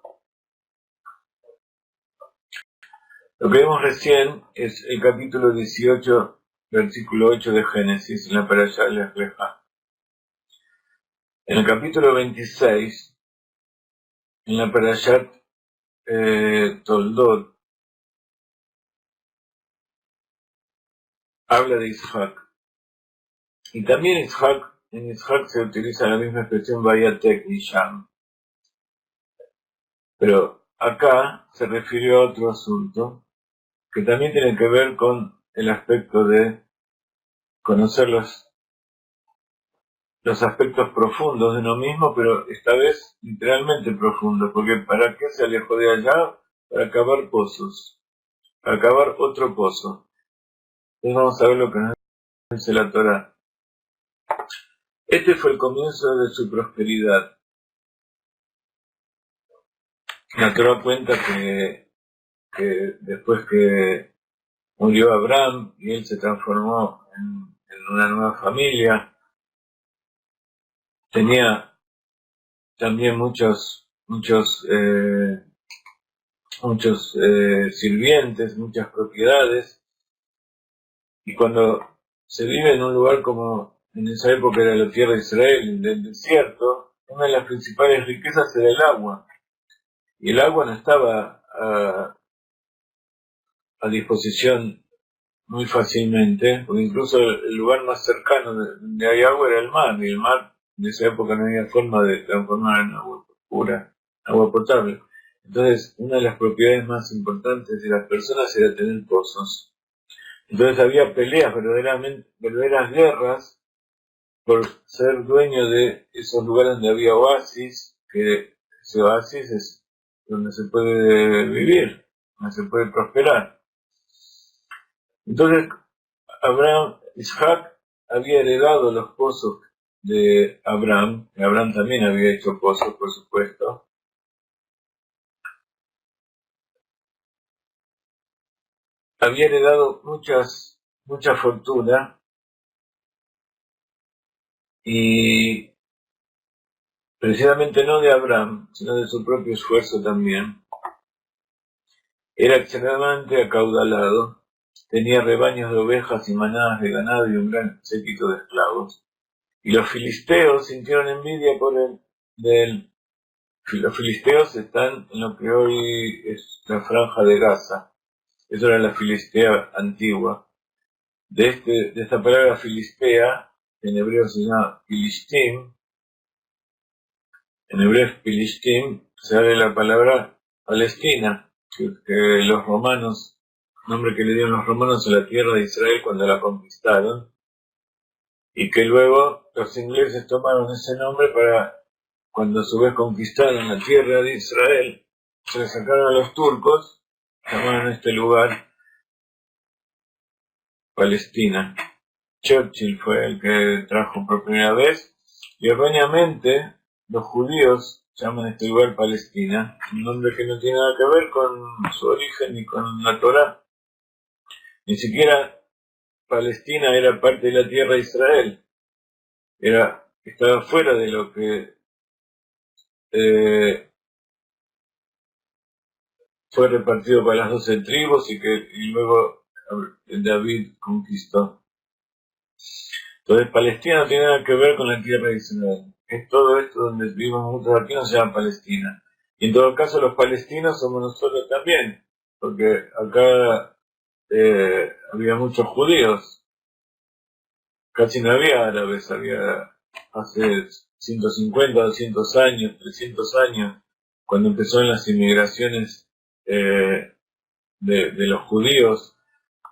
que vimos recién es el capítulo 18, versículo 8 de Génesis, en la Parashá Lech Lecha. En el capítulo 26, en la Parashat Toldot, habla de Itzhak. Y también en Itzhak se utiliza la misma expresión Vayatek Nisham. Pero acá se refirió a otro asunto que también tiene que ver con el aspecto de conocer los aspectos profundos de uno mismo, pero esta vez literalmente profundos, porque ¿para qué se alejó de allá? Para cavar pozos, para cavar otro pozo. Entonces vamos a ver lo que nos dice la Torá. Este fue el comienzo de su prosperidad. La Torá cuenta que después que murió Abraham y él se transformó en una nueva familia, tenía también muchos sirvientes, muchas propiedades, y cuando se vive en un lugar como en esa época era la tierra de Israel, del desierto, una de las principales riquezas era el agua, y el agua no estaba a disposición muy fácilmente, porque incluso el lugar más cercano donde hay agua era el mar, y el mar en esa época no había forma de transformar en agua pura, agua potable. Entonces, una de las propiedades más importantes de las personas era tener pozos. Entonces había peleas, verdaderas guerras, por ser dueño de esos lugares donde había oasis, que ese oasis es donde se puede vivir, donde se puede prosperar. Entonces, Isaac había heredado los pozos de Abraham, y Abraham también había hecho pozos, por supuesto. Había heredado mucha fortuna, y precisamente no de Abraham, sino de su propio esfuerzo también. Era extremadamente acaudalado, tenía rebaños de ovejas y manadas de ganado y un gran séquito de esclavos. Y los filisteos sintieron envidia de él. Los filisteos están en lo que hoy es la franja de Gaza. Eso era la Filistea antigua. De esta palabra Filistea, en hebreo se llama Filistim. En hebreo es Filistim, se sale la palabra Palestina, que los romanos, nombre que le dieron los romanos a la tierra de Israel cuando la conquistaron, y que luego los ingleses tomaron ese nombre para, cuando a su vez conquistaron la tierra de Israel, se le sacaron a los turcos, llamaron este lugar Palestina. Churchill fue el que trajo por primera vez, y erróneamente los judíos llaman este lugar Palestina, un nombre que no tiene nada que ver con su origen ni con la Torá. Ni siquiera Palestina era parte de la tierra de Israel, estaba fuera de lo que fue repartido para las 12 tribus y luego David conquistó. Entonces Palestina no tiene nada que ver con la tierra de Israel. Es todo esto donde vivimos nosotros aquí, no se llama Palestina. Y en todo caso los palestinos somos nosotros también, porque acá había muchos judíos, casi no había árabes, había hace 150, 200 años, 300 años, cuando empezaron las inmigraciones de los judíos,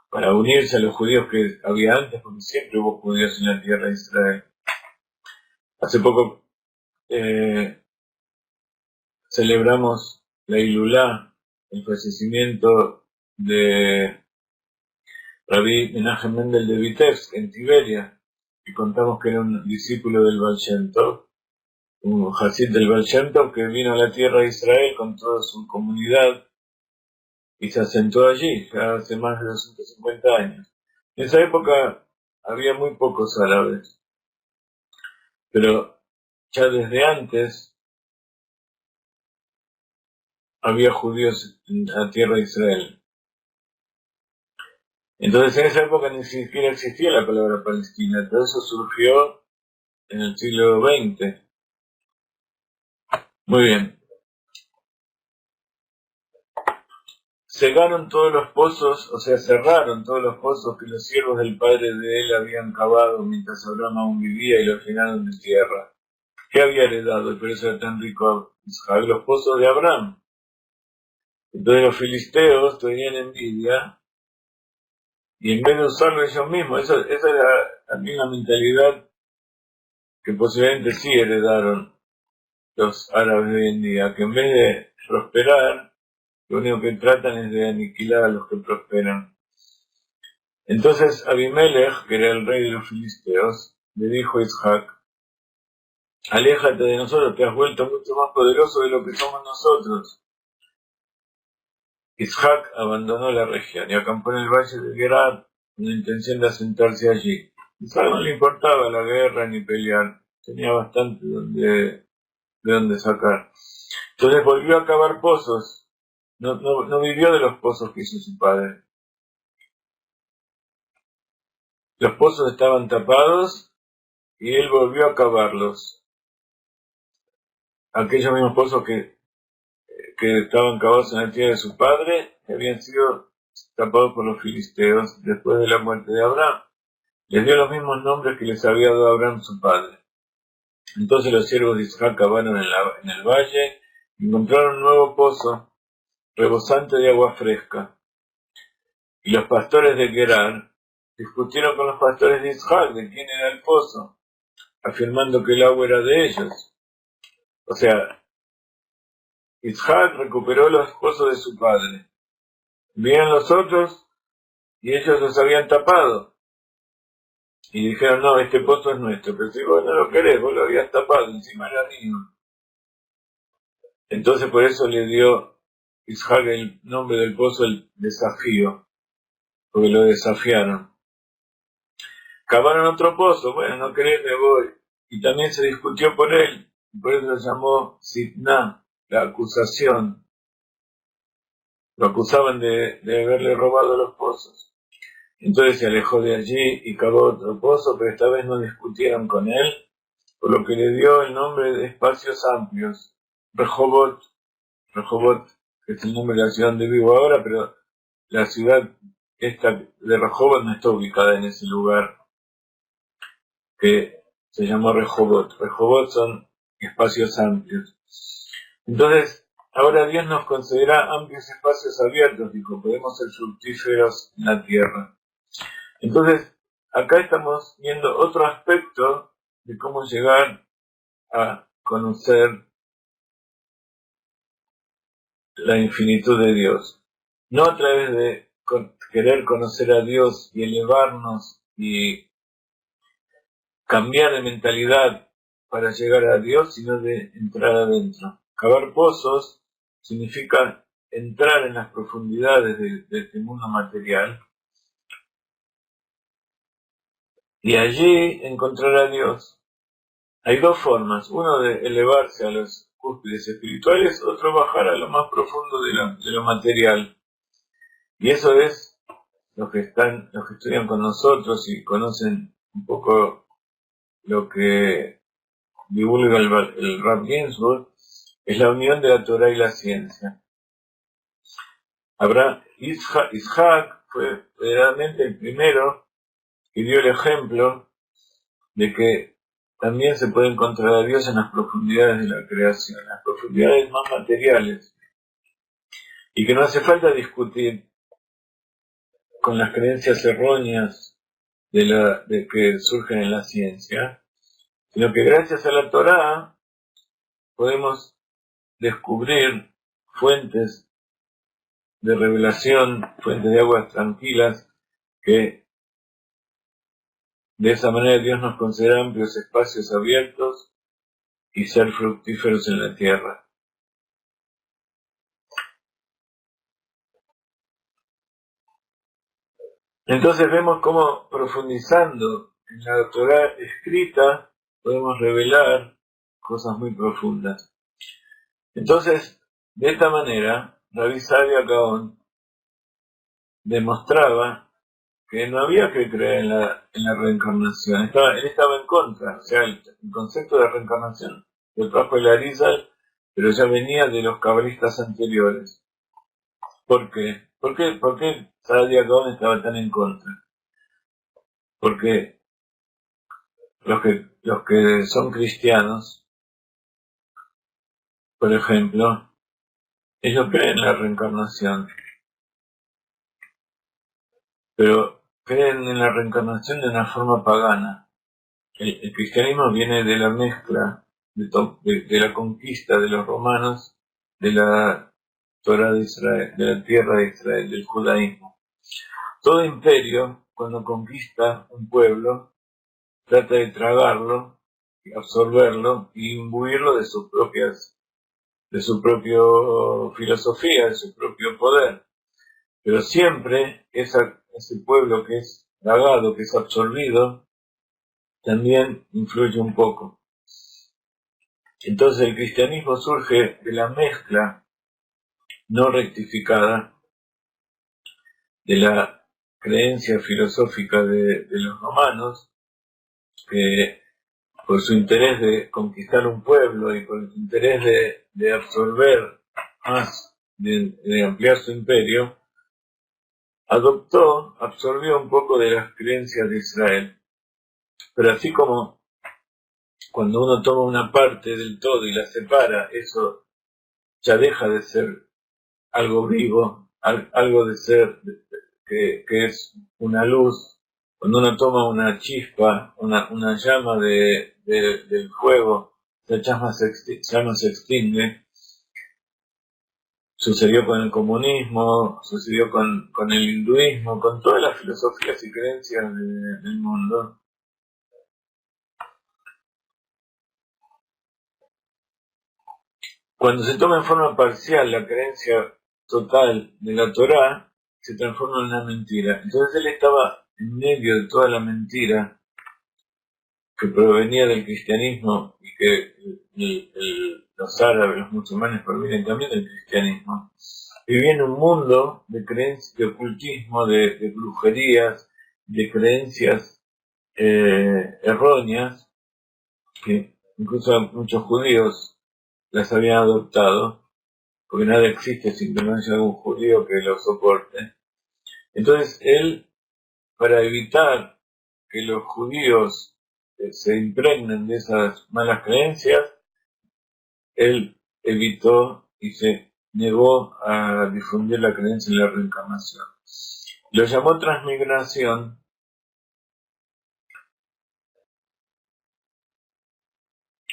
para unirse a los judíos que había antes, porque siempre hubo judíos en la tierra de Israel. Hace poco celebramos la Ilulá, el fallecimiento de Rabbi Menachem Mendel de Vitebsk en Tiberia, y contamos que era un discípulo del Baal Shem Tov, un Hasid del Baal Shem Tov que vino a la tierra de Israel con toda su comunidad y se asentó allí, ya hace más de 250 años. En esa época había muy pocos árabes, pero ya desde antes había judíos en la tierra de Israel. Entonces en esa época ni siquiera existía la palabra Palestina, todo eso surgió en el siglo XX. Muy bien. Cegaron todos los pozos, o sea, cerraron todos los pozos que los siervos del padre de él habían cavado mientras Abraham aún vivía y los llenaron de tierra. ¿Qué había heredado? Pero eso era tan rico Isaac, los pozos de Abraham. Entonces los filisteos tenían envidia y en vez de usarlo ellos mismos, esa era también la mentalidad que posiblemente sí heredaron los árabes de hoy en día, que en vez de prosperar, lo único que tratan es de aniquilar a los que prosperan. Entonces Abimelech, que era el rey de los filisteos, le dijo a Isaac: aléjate de nosotros, te has vuelto mucho más poderoso de lo que somos nosotros. Isaac abandonó la región y acampó en el valle de Gerar con la intención de asentarse allí. Isaac no le importaba la guerra ni pelear, tenía bastante de dónde sacar. Entonces volvió a cavar pozos, no vivió de los pozos que hizo su padre. Los pozos estaban tapados y él volvió a cavarlos. Aquellos mismos pozos que estaban cavados en la tierra de su padre, que habían sido tapados por los filisteos después de la muerte de Abraham. Les dio los mismos nombres que les había dado Abraham su padre. Entonces los siervos de Isaac cavaron en el valle y encontraron un nuevo pozo rebosante de agua fresca. Y los pastores de Gerar discutieron con los pastores de Isaac de quién era el pozo, afirmando que el agua era de ellos. O sea, Isaac recuperó los pozos de su padre. Vieron los otros y ellos los habían tapado. Y dijeron: no, este pozo es nuestro. Pero si vos no lo querés, vos lo habías tapado, encima era mío. Entonces por eso le dio Isaac el nombre del pozo, el desafío, porque lo desafiaron. Cavaron otro pozo: bueno, no querés, me voy. Y también se discutió por él, y por eso se llamó Sitná, la acusación. Lo acusaban de haberle robado los pozos. Entonces se alejó de allí y cavó otro pozo, pero esta vez no discutieron con él, por lo que le dio el nombre de espacios amplios, Rehobot, que es el nombre de la ciudad donde vivo ahora, pero la ciudad esta de Rehobot no está ubicada en ese lugar, que se llamó Rehobot. Rehobot son espacios amplios. Entonces, ahora Dios nos concederá amplios espacios abiertos, dijo, podemos ser fructíferos en la tierra. Entonces, acá estamos viendo otro aspecto de cómo llegar a conocer la infinitud de Dios. No a través de querer conocer a Dios y elevarnos y cambiar de mentalidad para llegar a Dios, sino de entrar adentro. Cavar pozos significa entrar en las profundidades de este mundo material y allí encontrar a Dios. Hay dos formas: uno de elevarse a los cúspides espirituales, otro bajar a lo más profundo de lo material. Y eso es los que estudian con nosotros y conocen un poco lo que divulga el Rav Ginsburg, es la unión de la Torah y la ciencia. Isaac fue verdaderamente el primero que dio el ejemplo de que también se puede encontrar a Dios en las profundidades de la creación, en las profundidades más materiales, y que no hace falta discutir con las creencias erróneas de que surgen en la ciencia, sino que gracias a la Torá podemos descubrir fuentes de revelación, fuentes de aguas tranquilas, que de esa manera Dios nos concede amplios espacios abiertos y ser fructíferos en la tierra. Entonces vemos cómo profundizando en la Torá escrita podemos revelar cosas muy profundas. Entonces, de esta manera, Rabbi Saadia Gaon demostraba que no había que creer en la reencarnación. Él estaba en contra, o sea, el concepto de reencarnación lo trajo el Arizal, pero ya venía de los cabalistas anteriores. ¿Por qué? ¿Por qué Saadia Gaon estaba tan en contra? Porque los que son cristianos, por ejemplo, ellos creen en la reencarnación, pero creen en la reencarnación de una forma pagana. El cristianismo viene de la mezcla, de la conquista de los romanos, de la Torah de Israel, de la tierra de Israel, del judaísmo. Todo imperio, cuando conquista un pueblo, trata de tragarlo, absorberlo y imbuirlo de su propia filosofía, de su propio poder. Pero siempre ese pueblo que es tragado, que es absorbido, también influye un poco. Entonces el cristianismo surge de la mezcla no rectificada de la creencia filosófica de los romanos, que por su interés de conquistar un pueblo y por su interés de absorber más, de ampliar su imperio, absorbió un poco de las creencias de Israel. Pero así como cuando uno toma una parte del todo y la separa, eso ya deja de ser algo vivo, algo de ser que es una luz. Cuando uno toma una chispa, una llama del fuego, esa llama se extingue. Sucedió con el comunismo, sucedió con el hinduismo, con todas las filosofías y creencias del mundo. Cuando se toma en forma parcial la creencia total de la Torá, se transforma en una mentira. Entonces él estaba en medio de toda la mentira que provenía del cristianismo y que los árabes, los musulmanes provienen también del cristianismo. Vivía en un mundo de creencias, de ocultismo, de brujerías, de creencias erróneas, que incluso muchos judíos las habían adoptado, porque nada existe sin que no haya algún judío que lo soporte. Entonces él, para evitar que los judíos se impregnen de esas malas creencias, él evitó y se negó a difundir la creencia en la reencarnación. Lo llamó transmigración,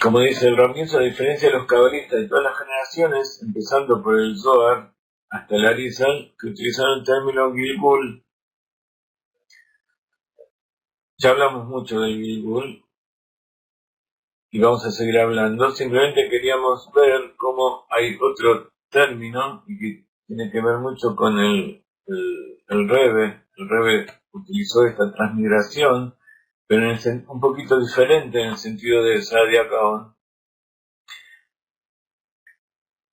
como dice el Ramírez, a diferencia de los cabalistas de todas las generaciones, empezando por el Zohar hasta el Arizal, que utilizaron el término Gilgul. Ya hablamos mucho del Gilgul y vamos a seguir hablando. Simplemente queríamos ver cómo hay otro término y que tiene que ver mucho con el Rebbe. El Rebbe utilizó esta transmigración, pero un poquito diferente en el sentido de Saadia Gaon.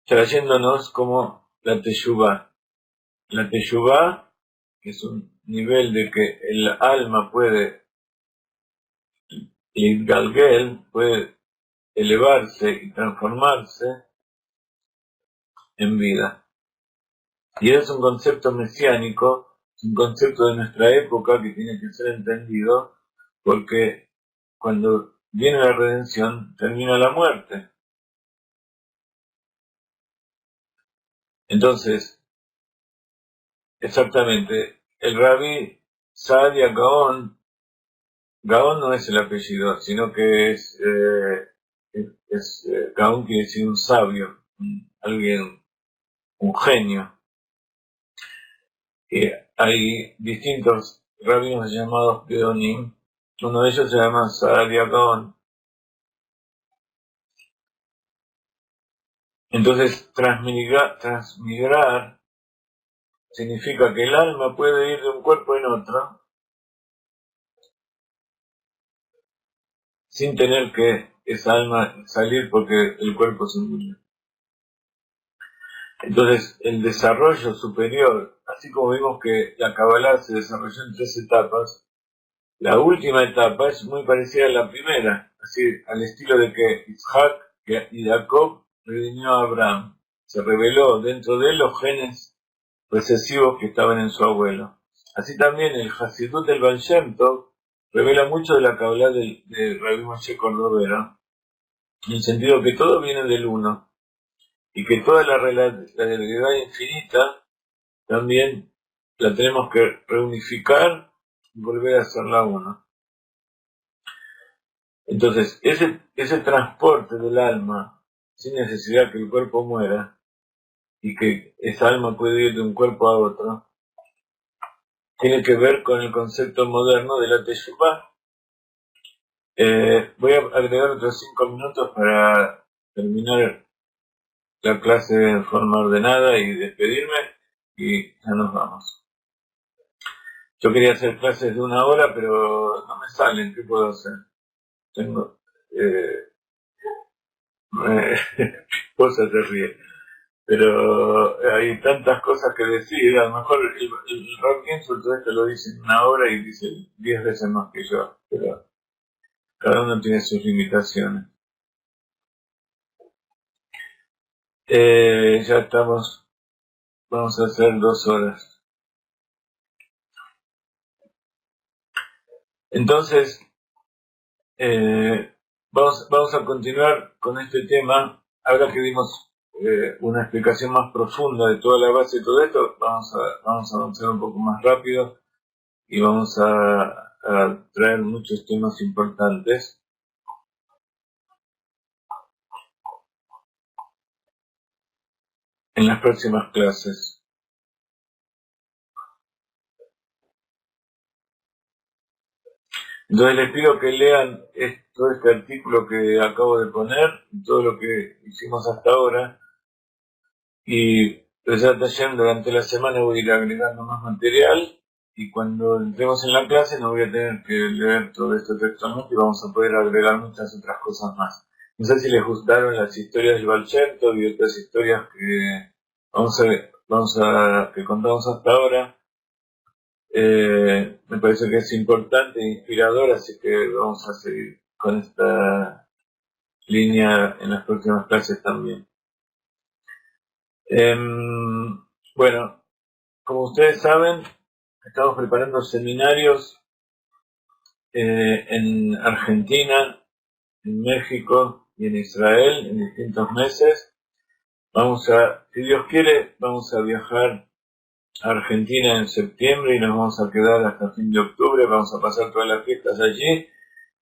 trayéndonos como la teshuvá. La teshuvá, que es un nivel de que el alma puede galguel, puede elevarse y transformarse en vida. Y es un concepto mesiánico, un concepto de nuestra época que tiene que ser entendido, porque cuando viene la redención termina la muerte. Entonces, exactamente, el rabí Saadia Gaón no es el apellido, sino que Gaón quiere decir un sabio, alguien, un genio. Hay distintos rabinos llamados Geonim. Uno de ellos se llama Saadia Gaón. Entonces, transmigrar significa que el alma puede ir de un cuerpo en otro sin tener que esa alma salir porque el cuerpo se murió. Entonces, el desarrollo superior, así como vimos que la Kabbalah se desarrolló en 3 etapas, la última etapa es muy parecida a la primera, así al estilo de que Isaac y Jacob redimió a Abraham. Se reveló dentro de él los genes recesivos que estaban en su abuelo. Así también el Hasidut del Baal Shem Tov revela mucho de la Kabbalah de Rabbi Moshe Cordovero, en el sentido que todo viene del uno, y que toda la realidad infinita también la tenemos que reunificar y volver a hacerla uno. Entonces, ese transporte del alma, sin necesidad que el cuerpo muera, y que esa alma puede ir de un cuerpo a otro, tiene que ver con el concepto moderno de la teshuvá. Voy a agregar otros 5 minutos para terminar la clase en forma ordenada y despedirme, y ya nos vamos. Yo quería hacer clases de 1 hora, pero no me salen. ¿Qué puedo hacer? Tengo... cosas se ríe. Pero hay tantas cosas que decir. A lo mejor el Rob Ginsburg todo esto lo dice en 1 hora y dice 10 veces más que yo. Pero cada uno tiene sus limitaciones. Ya estamos... Vamos a hacer 2 horas. Entonces, vamos a continuar con este tema. Ahora que dimos una explicación más profunda de toda la base de todo esto, vamos a avanzar un poco más rápido y vamos a traer muchos temas importantes en las próximas clases. Entonces les pido que lean todo este artículo que acabo de poner, todo lo que hicimos hasta ahora, y durante la semana voy a ir agregando más material, y cuando entremos en la clase no voy a tener que leer todo esto textualmente y vamos a poder agregar muchas otras cosas más. No sé si les gustaron las historias del Baal Shem Tov y otras historias que que contamos hasta ahora. Me parece que es importante e inspirador, así que vamos a seguir con esta línea en las próximas clases también. Bueno, como ustedes saben, estamos preparando seminarios en Argentina, en México y en Israel en distintos meses. Si Dios quiere, vamos a viajar a Argentina en septiembre y nos vamos a quedar hasta fin de octubre. Vamos a pasar todas las fiestas allí.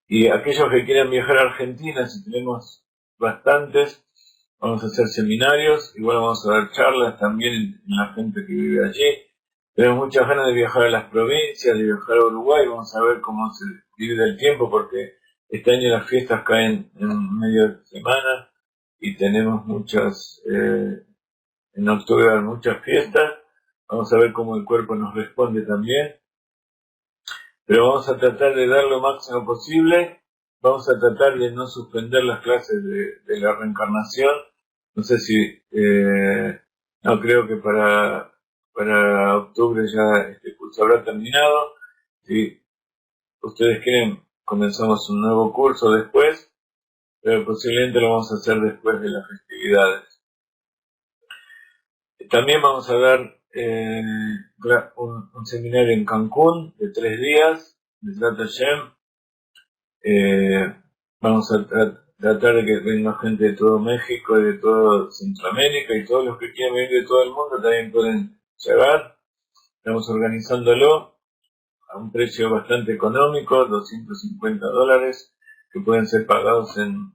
Y aquellos que quieran viajar a Argentina, si tenemos bastantes, vamos a hacer seminarios, igual vamos a dar charlas también en la gente que vive allí. Tenemos muchas ganas de viajar a las provincias, de viajar a Uruguay, vamos a ver cómo se divide el tiempo, porque este año las fiestas caen en medio de semana y tenemos en octubre hay muchas fiestas. Vamos a ver cómo el cuerpo nos responde también. Pero vamos a tratar de dar lo máximo posible. Vamos a tratar de no suspender las clases de la reencarnación, No sé si, no creo que para octubre ya este curso habrá terminado. Si ustedes quieren, comenzamos un nuevo curso después, pero posiblemente lo vamos a hacer después de las festividades. También vamos a dar un seminario en Cancún de 3 días, de Trata Hashem. Vamos a tratar de que venga gente de todo México y de todo Centroamérica, y todos los que quieran venir de todo el mundo también pueden llegar. Estamos organizándolo a un precio bastante económico, $250, que pueden ser pagados en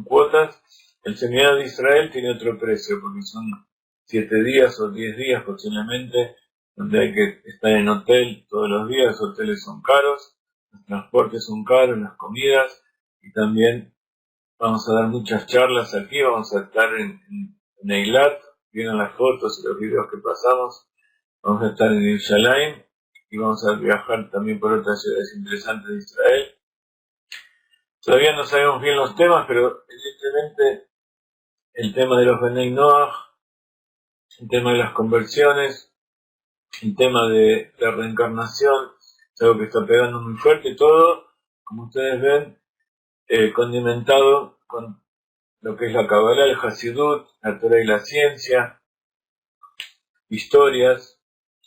cuotas. El seminario de Israel tiene otro precio, porque son 7 días o 10 días posiblemente, donde hay que estar en hotel todos los días. Los hoteles son caros, los transportes son caros, las comidas, y también vamos a dar muchas charlas aquí. Vamos a estar en Eilat, vienen las fotos y los videos que pasamos. Vamos a estar en Yerushalayim y vamos a viajar también por otras ciudades interesantes de Israel. Todavía no sabemos bien los temas, pero evidentemente el tema de los Benei Noach, el tema de las conversiones, el tema de la reencarnación, es algo que está pegando muy fuerte, todo, como ustedes ven, condimentado con lo que es la Kabbalah, el Hasidut, la Torah y la ciencia, historias.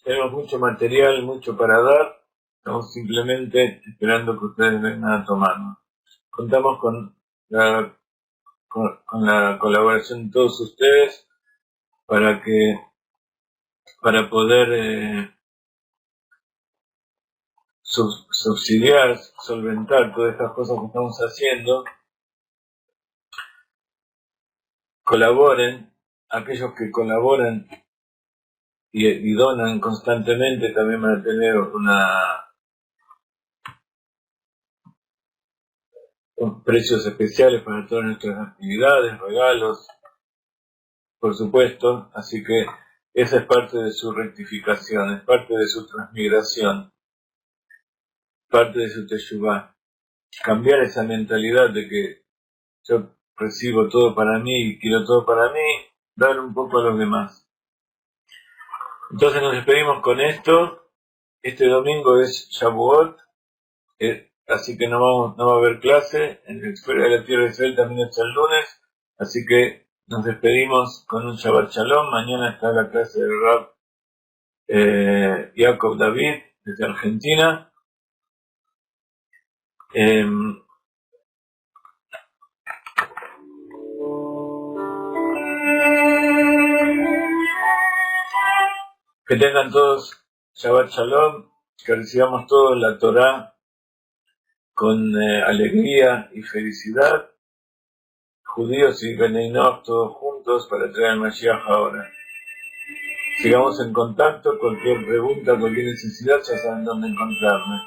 Tenemos mucho material, mucho para dar. Estamos simplemente esperando que ustedes vengan a tomarnos. Contamos con la colaboración de todos ustedes para poder subsidiar, solventar todas estas cosas que estamos haciendo. Colaboren. Aquellos que colaboran y donan constantemente también van a tener precios especiales para todas nuestras actividades, regalos, por supuesto. Así que esa es parte de su rectificación, es parte de su transmigración, parte de su teshuvá. Cambiar esa mentalidad de que yo recibo todo para mí y quiero todo para mí, dar un poco a los demás. Entonces nos despedimos con esto. Este domingo es Shavuot, así que no va a haber clase. En la Escuela de la Tierra de Israel también está el lunes, así que nos despedimos con un Shabbat Shalom. Mañana está la clase del Rab Jacob David desde Argentina. Que tengan todos Shabbat Shalom, que recibamos todos la Torah con alegría y felicidad. Judíos y Benei Noach todos juntos para traer al Mashiach ahora. Sigamos en contacto. Cualquier pregunta, cualquier necesidad, ya saben dónde encontrarme.